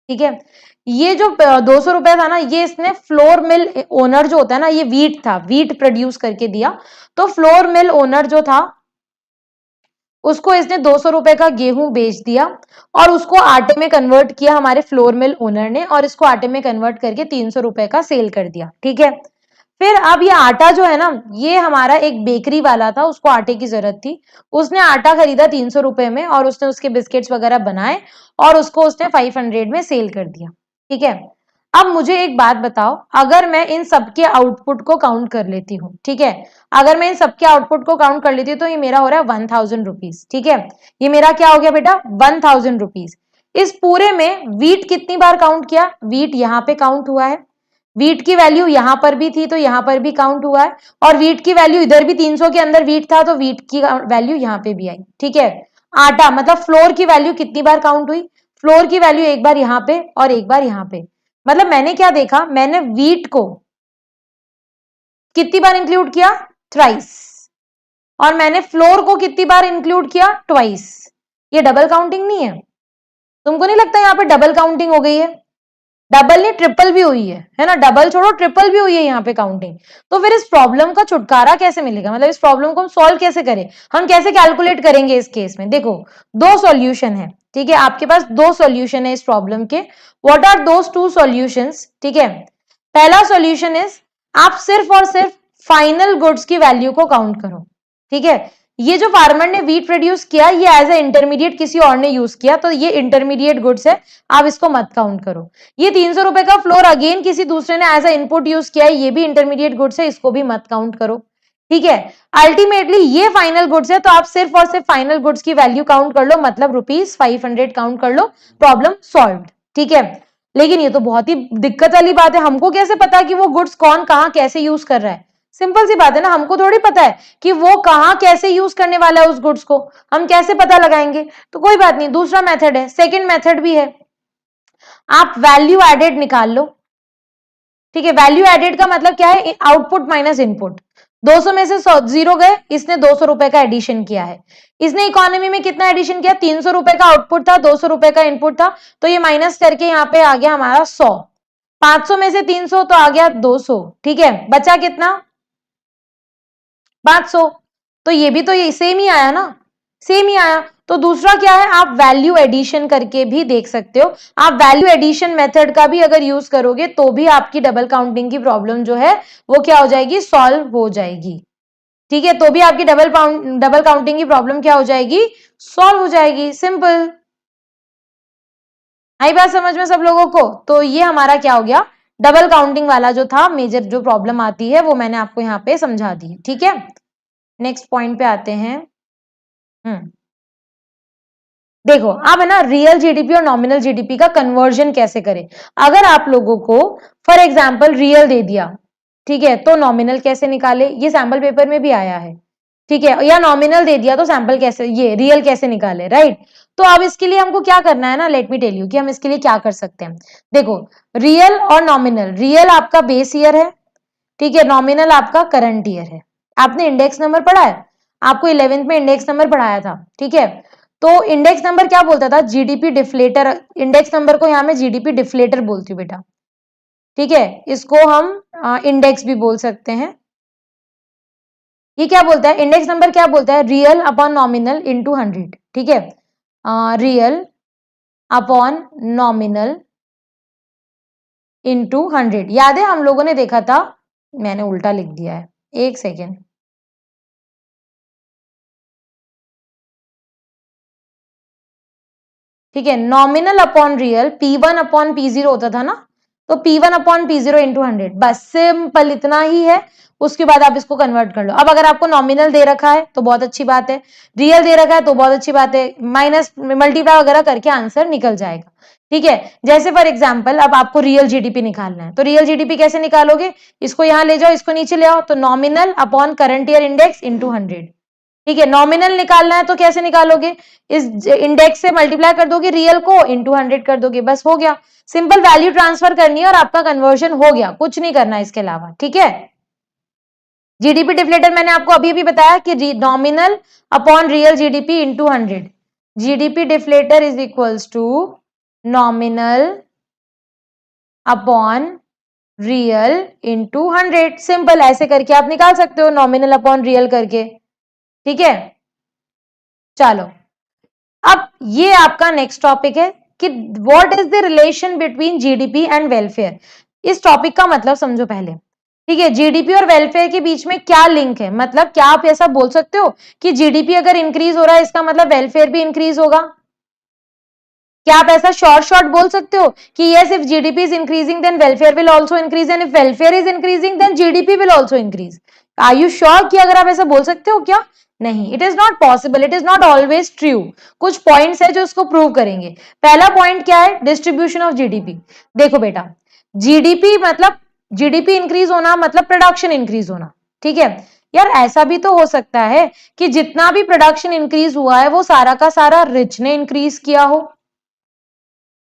ठीक है। ये जो 200 रुपए था ना, ये इसने फ्लोर मिल ओनर जो होता है ना, ये वीट था, वीट प्रोड्यूस करके दिया, तो फ्लोर मिल ओनर जो था उसको इसने 200 रुपए का गेहूं बेच दिया, और उसको आटे में कन्वर्ट किया हमारे फ्लोर मिल ओनर ने, और इसको आटे में कन्वर्ट करके 300 रुपए का सेल कर दिया, ठीक है। फिर अब ये आटा जो है ना, ये हमारा एक बेकरी वाला था, उसको आटे की जरूरत थी, उसने आटा खरीदा 300 रुपए में, और उसने उसके बिस्किट्स वगैरह बनाए, और उसको उसने 500 में सेल कर दिया, ठीक है। अब मुझे एक बात बताओ, अगर मैं इन सबके आउटपुट को काउंट कर लेती हूँ, ठीक है, अगर मैं इन सबके आउटपुट को काउंट कर लेती हूँ, तो ये मेरा हो रहा है 1000 रुपीज, ठीक है। ये मेरा क्या हो गया बेटा? 1000 रुपीज। इस पूरे में वीट कितनी बार काउंट किया? वीट यहाँ पे काउंट हुआ है, वीट की वैल्यू यहां पर भी थी तो यहां पर भी काउंट हुआ है, और वीट की वैल्यू इधर भी 300 के अंदर वीट था, तो वीट की वैल्यू यहां पे भी आई, ठीक है। आटा मतलब फ्लोर की वैल्यू कितनी बार काउंट हुई? फ्लोर की वैल्यू एक बार यहां पे और एक बार यहां पे। मतलब मैंने क्या देखा, मैंने वीट को कितनी बार इंक्लूड किया? थ्राइस। और मैंने फ्लोर को कितनी बार इंक्लूड किया? ट्वाइस। ये डबल काउंटिंग नहीं है? तुमको नहीं लगता यहाँ पे डबल काउंटिंग हो गई है? डबल नहीं ट्रिपल भी हुई है ना, डबल छोड़ो ट्रिपल भी हुई है यहाँ पे काउंटिंग। तो फिर इस प्रॉब्लम का छुटकारा कैसे मिलेगा, मतलब इस प्रॉब्लम को हम सॉल्व कैसे करें, हम कैसे कैलकुलेट करेंगे इस केस में? देखो दो सॉल्यूशन है, ठीक है, आपके पास दो सॉल्यूशन है इस प्रॉब्लम के। What are those two solutions? ठीक है, पहला सॉल्यूशन इज आप सिर्फ और सिर्फ फाइनल गुड्स की वैल्यू को काउंट करो, ठीक है। ये जो फार्मर ने वीट प्रोड्यूस किया, ये एज ए इंटरमीडिएट किसी और ने यूज किया, तो ये इंटरमीडिएट गुड्स है, आप इसको मत काउंट करो। ये 300 रुपए का फ्लोर अगेन किसी दूसरे ने एज ए इनपुट यूज किया है, ये भी इंटरमीडिएट गुड्स है, इसको भी मत काउंट करो, ठीक है। अल्टीमेटली ये फाइनल गुड्स है, तो आप सिर्फ और सिर्फ फाइनल गुड्स की वैल्यू काउंट कर लो, मतलब ₹500 काउंट कर लो, प्रॉब्लम सॉल्व्ड, ठीक है। लेकिन ये तो बहुत ही दिक्कत वाली बात है, हमको कैसे पता कि वो गुड्स कौन कहां कैसे यूज कर रहा है? सिंपल सी बात है ना, हमको थोड़ी पता है कि वो कहां कैसे यूज करने वाला है उस गुड्स को, हम कैसे पता लगाएंगे? तो कोई बात नहीं, दूसरा मेथड है, सेकंड मेथड भी है, आप वैल्यू एडेड निकाल लो, ठीक है। वैल्यू एडेड का मतलब क्या है? Output minus input. 200 में से 0 गए, इसने 200 रुपए का एडिशन किया है। इसने इकोनॉमी में कितना एडिशन किया? 300 रुपए का आउटपुट था, 200 रुपए का इनपुट था, तो ये माइनस करके यहाँ पे आ गया हमारा 100। 500 में से 300 तो आ गया 200, ठीक है। बचा कितना? 500। तो ये भी तो ये सेम ही आया ना, सेम ही आया। तो दूसरा क्या है, आप वैल्यू एडिशन करके भी देख सकते हो। आप वैल्यू एडिशन मेथड का भी अगर यूज करोगे तो भी आपकी डबल काउंटिंग की प्रॉब्लम जो है वो क्या हो जाएगी? सॉल्व हो जाएगी, ठीक है। तो भी आपकी डबल काउंटिंग की प्रॉब्लम क्या हो जाएगी? सॉल्व हो जाएगी, सिंपल। आई बात समझ में सब लोगों को? तो ये हमारा क्या हो गया, डबल काउंटिंग वाला जो था मेजर जो प्रॉब्लम आती है वो मैंने आपको यहाँ पे समझा दी, ठीक है। नेक्स्ट पॉइंट पे आते हैं। देखो अब है ना, रियल जीडीपी और नॉमिनल जीडीपी का कन्वर्जन कैसे करें। अगर आप लोगों को फॉर एग्जांपल रियल दे दिया, ठीक है, तो नॉमिनल कैसे निकाले, ये सैंपल पेपर में भी आया है, ठीक है। या नॉमिनल दे दिया तो सैंपल कैसे, ये रियल कैसे निकाले, राइट। तो अब इसके लिए हमको क्या करना है ना, लेट मी टेल यू कि हम इसके लिए क्या कर सकते हैं। देखो रियल और नॉमिनल, रियल आपका बेस ईयर है, ठीक है, नॉमिनल आपका करंट ईयर है। आपने इंडेक्स नंबर पढ़ा है, आपको 11th में इंडेक्स नंबर पढ़ाया था, ठीक है। तो इंडेक्स नंबर क्या बोलता था, जीडीपी डिफ्लेटर। इंडेक्स नंबर को यहाँ मैं जीडीपी डिफ्लेटर बोलती हूँ बेटा, ठीक है। इसको हम इंडेक्स भी बोल सकते हैं। ये क्या बोलता है, इंडेक्स नंबर क्या बोलता है, रियल अपॉन नॉमिनल इंटू 100, ठीक है। रियल अपॉन नॉमिनल इंटू 100, याद है हम लोगों ने देखा था, मैंने उल्टा लिख दिया है, एक सेकेंड। ठीक है, nominal upon real P1 upon P0 होता था ना, तो P1 अपॉन P0 इंटू 100, बस सिंपल इतना ही है। उसके बाद आप इसको कन्वर्ट कर लो। अब अगर आपको नॉमिनल दे रखा है तो बहुत अच्छी बात है, रियल दे रखा है तो बहुत अच्छी बात है, माइनस मल्टीप्लाई वगैरह करके आंसर निकल जाएगा, ठीक है। जैसे फॉर एग्जाम्पल अब आपको रियल जीडीपी निकालना है, तो रियल जीडीपी कैसे निकालोगे, इसको यहां ले जाओ, इसको नीचे ले आओ, तो nominal upon current year index into 100, ठीक है। नॉमिनल निकालना है तो कैसे निकालोगे, इस इंडेक्स से मल्टीप्लाई कर दोगे, रियल को इंटू 100 कर दोगे, बस हो गया। सिंपल वैल्यू ट्रांसफर करनी है और आपका कन्वर्जन हो गया, कुछ नहीं करना इसके अलावा, ठीक है। जीडीपी डिफ्लेटर मैंने आपको अभी अभी बताया कि nominal upon real GDP into 100, GDP deflator is equals to nominal upon real into 100, simple ऐसे करके आप निकाल सकते हो, नॉमिनल अपॉन रियल करके, ठीक है। चलो अब ये आपका नेक्स्ट टॉपिक है कि what is the relation between GDP and welfare. इस टॉपिक का मतलब समझो पहले, ठीक है। जीडीपी और वेलफेयर के बीच में क्या लिंक है, मतलब क्या आप ऐसा बोल सकते हो कि जीडीपी अगर इंक्रीज हो रहा है इसका मतलब वेलफेयर भी इंक्रीज होगा, क्या आप ऐसा शॉर्ट बोल सकते हो कि yes if GDP is increasing then welfare will also increase and if welfare is increasing then GDP will also increase. Are you sure कि अगर आप ऐसा बोल सकते हो क्या, नहीं, it is not possible, it is not always true. कुछ पॉइंट्स है जो इसको प्रूव करेंगे। पहला पॉइंट क्या है, डिस्ट्रीब्यूशन ऑफ जीडीपी। देखो बेटा, जीडीपी मतलब जीडीपी इंक्रीज होना मतलब प्रोडक्शन इंक्रीज होना, ठीक है। यार ऐसा भी तो हो सकता है कि जितना भी प्रोडक्शन इंक्रीज हुआ है वो सारा का सारा रिच ने इंक्रीज किया हो,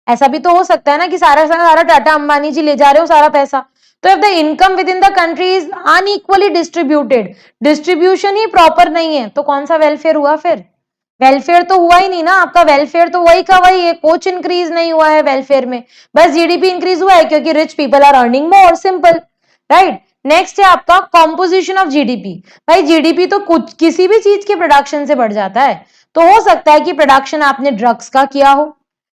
ऐसा भी तो हो सकता है ना कि सारा सारा टाटा अंबानी जी ले जा रहे हो सारा पैसा। तो if the income with in the country is unequally distributed, distribution he proper नहीं है, तो कौन सा वेलफेयर हुआ फिर, वेलफेयर तो हुआ ही नहीं ना आपका, वेलफेयर तो वही का वही है, कुछ इंक्रीज नहीं हुआ है वेलफेयर में, बस जीडीपी इंक्रीज हुआ है क्योंकि rich people are earning more, simple, right. Next है आपका कॉम्पोजिशन ऑफ जीडीपी। भाई जीडीपी तो कुछ किसी भी चीज के प्रोडक्शन से बढ़ जाता है, तो हो सकता है कि प्रोडक्शन आपने ड्रग्स का किया हो,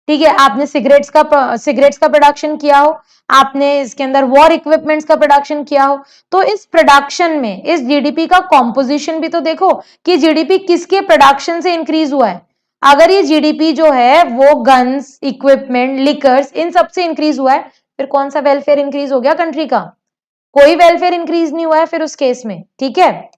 ठीक है, आपने सिगरेट्स का प्रोडक्शन किया हो, आपने इसके अंदर वॉर इक्विपमेंट्स का प्रोडक्शन किया हो, तो इस प्रोडक्शन में इस जीडीपी का कॉम्पोजिशन भी तो देखो कि जीडीपी किसके प्रोडक्शन से इंक्रीज हुआ है। अगर ये जीडीपी जो है वो गन्स, इक्विपमेंट, लिकर्स, इन सब से इंक्रीज हुआ है, फिर कौन सा वेलफेयर इंक्रीज हो गया कंट्री का, कोई वेलफेयर इंक्रीज नहीं हुआ है फिर उस केस में, ठीक है।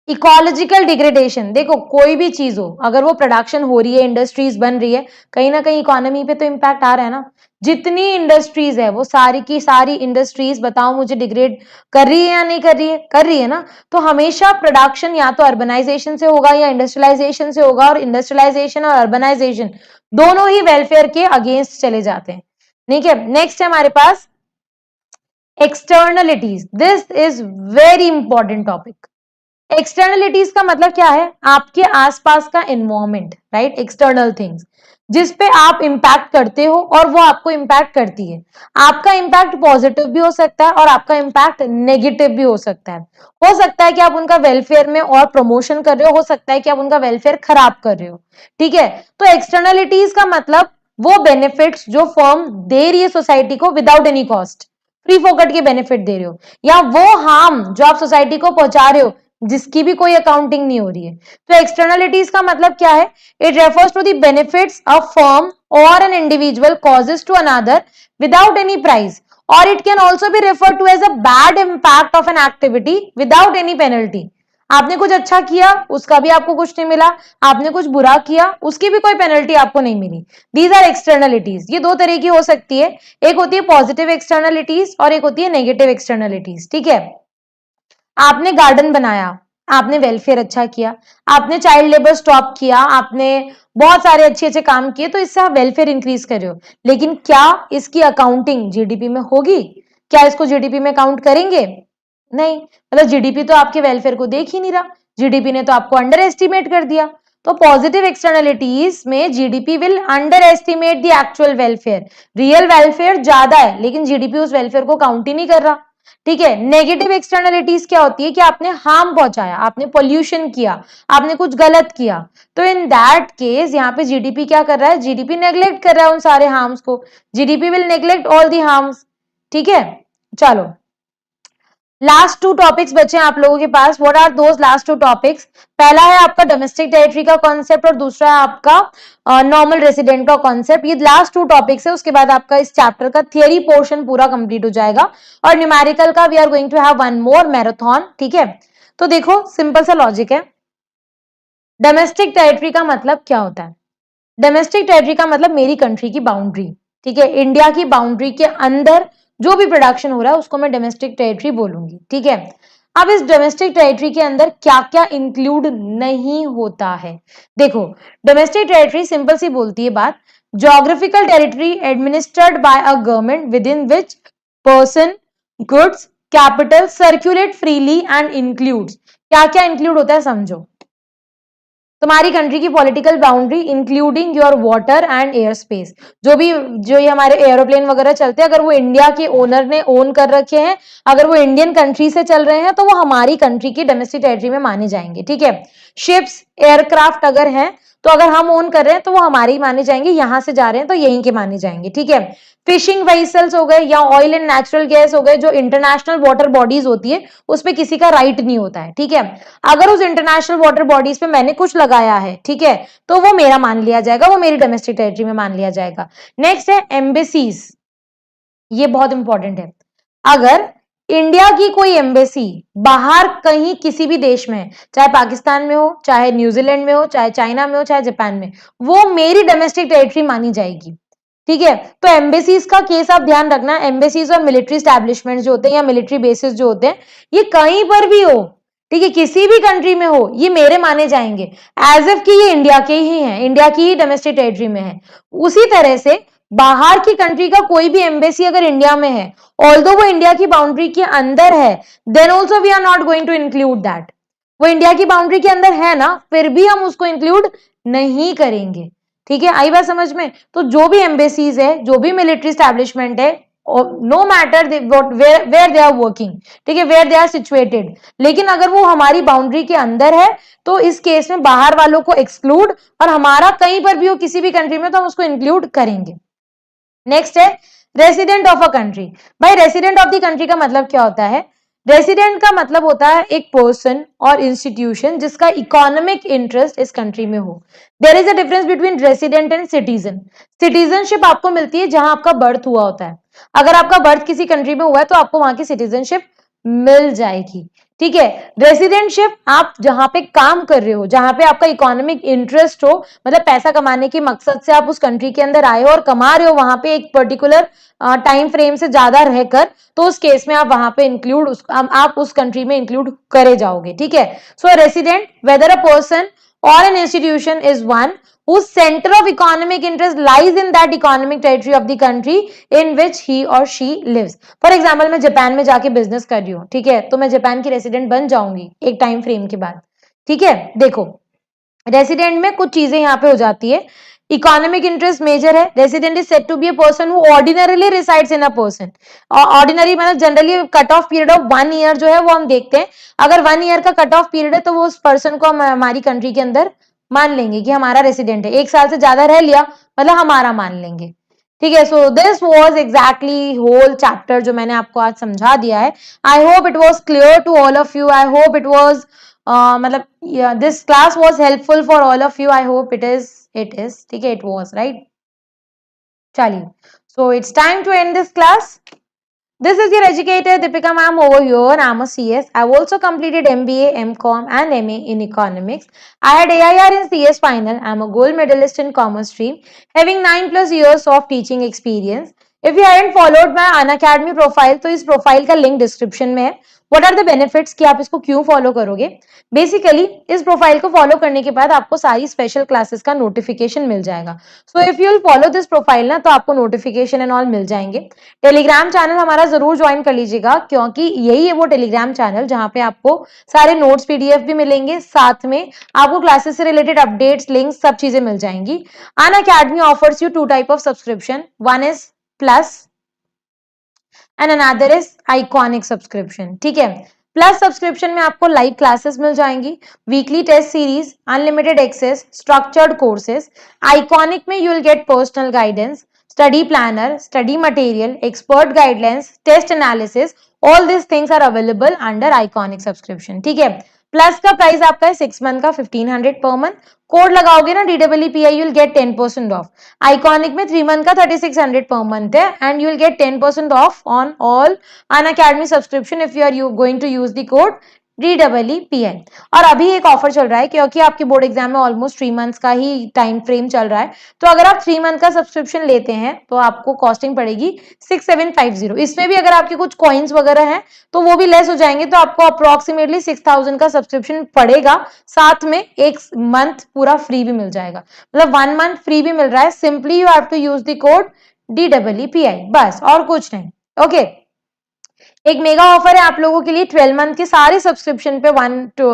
इकोलॉजिकल डिग्रेडेशन, देखो कोई भी चीज हो अगर वो प्रोडक्शन हो रही है, इंडस्ट्रीज बन रही है, कहीं ना कहीं इकोनॉमी पे तो इम्पैक्ट आ रहा है ना। जितनी इंडस्ट्रीज है वो सारी की सारी इंडस्ट्रीज बताओ मुझे डिग्रेड कर रही है या नहीं कर रही है, कर रही है ना। तो हमेशा प्रोडक्शन या तो अर्बनाइजेशन से होगा या इंडस्ट्रियलाइजेशन से होगा, और इंडस्ट्रियलाइजेशन और अर्बनाइजेशन दोनों ही वेलफेयर के अगेंस्ट चले जाते हैं, ठीक है। नेक्स्ट है हमारे पास externalities, this is very important topic. Externalities का मतलब क्या है, आपके आसपास का एनवायरमेंट, राइट, एक्सटर्नल थिंग्स जिस पे आप इंपैक्ट करते हो और वो आपको इंपैक्ट करती है। आपका इंपैक्ट पॉजिटिव भी हो सकता है और आपका इंपैक्ट नेगेटिव भी हो सकता है। हो सकता है कि आप उनका वेलफेयर में और प्रमोशन कर रहे हो सकता है कि आप उनका वेलफेयर खराब कर रहे हो, ठीक है। तो एक्सटर्नलिटीज का मतलब वो बेनिफिट्स जो फर्म दे रही है सोसाइटी को विदाउट एनी कॉस्ट, फ्री फोकट के बेनिफिट दे रहे हो, या वो हार्म जो आप सोसाइटी को पहुंचा रहे हो जिसकी भी कोई अकाउंटिंग नहीं हो रही है। तो एक्सटर्नलिटीज का मतलब क्या है, it refers to the benefits of firm और an individual causes to another without any price, और it can also be refer to as a bad impact of an activity without any penalty. आपने कुछ अच्छा किया उसका भी आपको कुछ नहीं मिला, आपने कुछ बुरा किया उसकी भी कोई पेनल्टी आपको नहीं मिली। These are externalities. ये दो तरह की हो सकती है, एक होती है पॉजिटिव एक्सटर्नलिटीज और एक होती है नेगेटिव एक्सटर्नलिटीज, ठीक है। आपने गार्डन बनाया, आपने वेलफेयर अच्छा किया, आपने चाइल्ड लेबर स्टॉप किया, आपने बहुत सारे अच्छे अच्छे काम किए, तो इससे आप वेलफेयर इंक्रीज कर रहे हो, लेकिन क्या इसकी अकाउंटिंग जीडीपी में होगी, क्या इसको जीडीपी में काउंट करेंगे, नहीं। मतलब जीडीपी तो आपके वेलफेयर को देख ही नहीं रहा, जीडीपी ने तो आपको अंडर एस्टिमेट कर दिया। तो पॉजिटिव एक्सटर्नलिटीज में GDP will under estimate the actual welfare, real welfare ज्यादा है लेकिन जीडीपी उस वेलफेयर को काउंट ही नहीं कर रहा। ठीक है, नेगेटिव एक्सटर्नलिटीज क्या होती है कि आपने हार्म पहुंचाया, आपने पोल्यूशन किया, आपने कुछ गलत किया, तो इन दैट केस यहाँ पे जीडीपी क्या कर रहा है, जीडीपी नेग्लेक्ट कर रहा है उन सारे हार्म्स को, GDP will neglect all the harms. ठीक है, चलो लास्ट टू टॉपिक्स बचे हैं आप लोगों के पास। What are those last two topics? पहला है आपका डोमेस्टिक टेरिटरी का कॉन्सेप्ट और दूसरा है आपका नॉर्मल रेसिडेंट का कॉन्सेप्ट। ये लास्ट टू टॉपिक्स है, उसके बाद आपका इस चैप्टर का थियरी पोर्शन पूरा कंप्लीट हो जाएगा और न्यूमेरिकल का we are going to have one more marathon. ठीक है, तो देखो सिंपल सा लॉजिक है। डोमेस्टिक टेरिटरी का मतलब क्या होता है? डोमेस्टिक टेरिटरी का मतलब मेरी कंट्री की बाउंड्री। ठीक है, इंडिया की बाउंड्री के अंदर जो भी प्रोडक्शन हो रहा है उसको मैं डोमेस्टिक टेरिटरी बोलूंगी। ठीक है, अब इस डोमेस्टिक टेरिटरी के अंदर क्या क्या इंक्लूड नहीं होता है? देखो, डोमेस्टिक टेरिटरी सिंपल सी बोलती है बात, geographical territory administered by a government with in which person, goods, capital circulate freely and includes. क्या क्या इंक्लूड होता है समझो। तुम्हारी कंट्री की political boundary including your water and air space, जो ये हमारे एरोप्लेन वगैरह चलते हैं, अगर वो इंडिया के ओनर ने ओन कर रखे हैं, अगर वो इंडियन कंट्री से चल रहे हैं तो वो हमारी कंट्री की डोमेस्टिक टेरिटरी में माने जाएंगे। ठीक है, शिप्स एयरक्राफ्ट अगर हैं तो अगर हम ओन कर रहे हैं तो वो हमारे ही माने जाएंगे, यहां से जा रहे हैं तो यहीं के माने जाएंगे। ठीक है, फिशिंग व्हीसल्स हो गए या ऑयल एंड नेचुरल गैस हो गए, जो इंटरनेशनल वाटर बॉडीज होती है उस पर किसी का राइट नहीं होता है। ठीक है, अगर उस इंटरनेशनल वाटर बॉडीज पे मैंने कुछ लगाया है, ठीक है, तो वो मेरा मान लिया जाएगा, वो मेरी डोमेस्टिक टेरिटरी में मान लिया जाएगा। नेक्स्ट है एम्बेसीज, ये बहुत इंपॉर्टेंट है। अगर इंडिया की कोई एम्बेसी बाहर कहीं किसी भी देश में है, चाहे पाकिस्तान में हो, चाहे न्यूजीलैंड में हो, चाहे चाइना में हो, चाहे जापान में, वो मेरी डोमेस्टिक टेरिटरी मानी जाएगी। ठीक है, तो एम्बेसीज का केस आप ध्यान रखना, एम्बेसीज और मिलिट्री स्टैब्लिशमेंट जो होते हैं या मिलिट्री बेसिस जो होते हैं, ये कहीं पर भी हो, ठीक है, किसी भी कंट्री में हो, ये मेरे माने जाएंगे एज इफ कि ये इंडिया के ही हैं, इंडिया की ही डोमेस्टिक टेरिटरी में है। उसी तरह से बाहर की कंट्री का कोई भी एम्बेसी अगर इंडिया में है, ऑल्दो वो इंडिया की बाउंड्री के अंदर है, then also we are not going to include that. वो इंडिया की बाउंड्री के अंदर है ना, फिर भी हम उसको इंक्लूड नहीं करेंगे। ठीक है, आई बात समझ में? तो जो भी एम्बेसीज है, जो भी मिलिट्री स्टैब्लिशमेंट है, no matter where they are working, ठीक है, वेयर दे आर सिचुएटेड, लेकिन अगर वो हमारी बाउंड्री के अंदर है तो इस केस में बाहर वालों को एक्सक्लूड, और हमारा कहीं पर भी हो किसी भी कंट्री में तो हम उसको इंक्लूड करेंगे। नेक्स्ट है रेसिडेंट ऑफ अ कंट्री। भाई रेसिडेंट ऑफ द कंट्री का मतलब क्या होता है? रेसिडेंट का मतलब होता है एक पर्सन और इंस्टीट्यूशन जिसका इकोनॉमिक इंटरेस्ट इस कंट्री में हो। There is a difference between resident and citizen. Citizenship आपको मिलती है जहां आपका बर्थ हुआ होता है, अगर आपका बर्थ किसी कंट्री में हुआ है तो आपको वहां की सिटीजनशिप मिल जाएगी। ठीक है, रेसिडेंटशिप आप जहां पे काम कर रहे हो, जहां पे आपका इकोनॉमिक इंटरेस्ट हो, मतलब पैसा कमाने के मकसद से आप उस कंट्री के अंदर आए हो और कमा रहे हो वहां पे एक पर्टिकुलर टाइम फ्रेम से ज्यादा रहकर, तो उस केस में आप वहां पे इंक्लूड आप उस कंट्री में इंक्लूड करे जाओगे। ठीक है, so resident whether a person or an institution is one whose center of economic interest lies in that economic territory of the country in which he or she lives. For example, मैं जापान में जाके बिजनेस कर रही हूँ, ठीक है, तो मैं जापान की रेसिडेंट बन जाऊंगी एक टाइम फ्रेम के बाद। ठीक है, देखो रेसिडेंट में कुछ चीजें यहाँ पे हो जाती है। इकोनॉमिक इंटरेस्ट मेजर है। Resident is said to be a person who ordinarily resides in a person. Ordinary मतलब generally cut off period of 1 year जो है वो हम देखते हैं, अगर 1 ईयर का कट ऑफ पीरियड है तो वो उस पर्सन को हम हमारी कंट्री के अंदर मान लेंगे कि हमारा रेसिडेंट है। 1 साल से ज्यादा रह लिया मतलब हमारा मान लेंगे। ठीक है, so this was exactly whole chapter जो मैंने आपको आज समझा दिया है। I hope it was clear to all of you. I hope it was मतलब this class was helpful for all of you. I hope it is. ठीक है, it was right. चलिए, so it's time to end this class. This is your educator Deepika ma'am over here. I'm a CS. I've also completed MBA, MCOM and MA in economics. I had AIR in CS final. I'm a gold medalist in commerce stream, having 9+ years of teaching experience. If you haven't followed my Unacademy profile, तो इस प्रोफाइल का लिंक डिस्क्रिप्शन में है। व्हाट आर द बेनिफिट्स कि आप इसको क्यों फॉलो करोगे? बेसिकली इस प्रोफाइल को फॉलो करने के बाद आपको सारी स्पेशल क्लासेस का नोटिफिकेशन मिल जाएगा। So if you will follow this profile ना, तो आपको नोटिफिकेशन एंड ऑल मिल जाएंगे। टेलीग्राम चैनल हमारा जरूर ज्वाइन कर लीजिएगा, क्योंकि यही है वो टेलीग्राम चैनल जहां पे आपको सारे नोट्स पीडीएफ भी मिलेंगे, साथ में आपको क्लासेस से रिलेटेड अपडेट्स, लिंक्स, सब चीजें मिल जाएंगी। Unacademy offers you two type of subscription, one is plus and another is iconic subscription. ठीक है, प्लस सब्सक्रिप्शन में आपको लाइव क्लासेस मिल जाएंगी, weekly test series, unlimited access, structured courses. Iconic में you will get personal guidance, study planner, study material, expert guidelines, test analysis, all this things are available under Iconic subscription. ठीक है, प्लस का प्राइस आपका है 6 मंथ का 1500 पर मंथ। कोड लगाओगे ना DEEPI, you will get 10% off. Iconic में 3 मंथ का 3600 पर मंथ है and you will get 10% off on all Unacademy subscription if you are going to use the code DEEPI। और अभी एक ऑफर चल रहा है, क्योंकि आपके बोर्ड एग्जाम में ऑलमोस्ट 3 मंथ्स का ही टाइम फ्रेम चल रहा है, तो अगर आप 3 मंथ का सब्सक्रिप्शन लेते हैं तो आपको कॉस्टिंग पड़ेगी 6750। इसमें भी अगर आपके कुछ कॉइन्स वगैरह हैं तो वो भी लेस हो जाएंगे, तो आपको अप्रोक्सीमेटली 6000 का सब्सक्रिप्शन पड़ेगा, साथ में एक मंथ पूरा फ्री भी मिल जाएगा, मतलब 1 मंथ फ्री भी मिल रहा है। Simply you have to use the code DEEPI, बस और कुछ नहीं। ओके, एक मेगा ऑफर है आप लोगों के लिए, 12 मंथ के सारे सब्सक्रिप्शन पे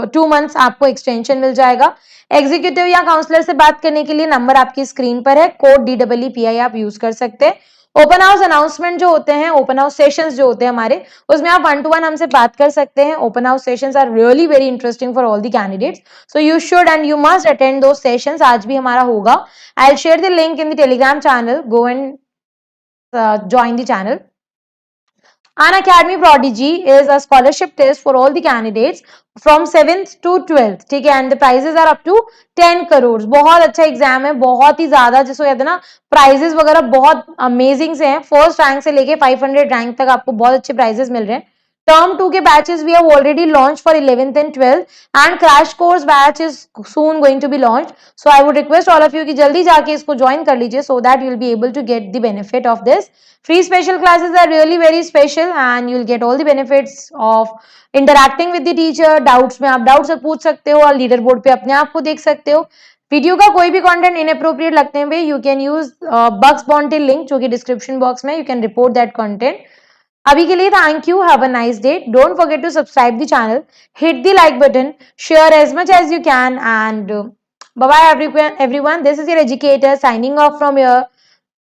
2 मंथ्स आपको एक्सटेंशन मिल जाएगा। एग्जीक्यूटिव या काउंसलर से बात करने के लिए नंबर आपकी स्क्रीन पर है, कोड DEEPI आप यूज कर सकते हैं। ओपन हाउस अनाउंसमेंट जो होते हैं, ओपन हाउस सेशंस जो होते हैं हमारे, उसमें आप 1 to 1 हमसे बात कर सकते हैं। Open house sessions are really very interesting for all the candidates, so you should and you must attend those sessions. आज भी हमारा होगा। I will share the link in the Telegram channel, go and join the channel. Unacademy Prodigy is a scholarship test for all the candidates from 7th to 12th, ठीक है, and the prizes are up to 10 crores। बहुत अच्छा एग्जाम है, बहुत ही ज्यादा, जिसको कहते हैं ना, प्राइजेस वगैरह बहुत अमेजिंग से हैं। फर्स्ट रैंक से लेके 500 रैंक तक आपको बहुत अच्छे प्राइजेस मिल रहे हैं। Term 2 के batches we have already launched for 11th and 12th, and crash course batch is soon going to be launched. So I would request all of you कि जल्दी जाके इसको join कर लीजिए, so that you will be able to get the benefit of this. Free special classes are really very special and you will get all the benefits of interacting with the teacher. Doubts में आप डाउट्स पूछ सकते हो और लीडर बोर्ड पे अपने आप को देख सकते हो। वीडियो का कोई भी कंटेंट इनअप्रोप्रिएट लगते हैं you can use bugs bounty link जो कि डिस्क्रिप्शन बॉक्स में, you can report that content. अभी के लिए thank you, have a nice day, don't forget to subscribe the channel, hit the like button, share as much as you can, and bye bye everyone, this is your educator signing off from here.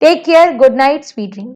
Take care, good night, sweet dreams.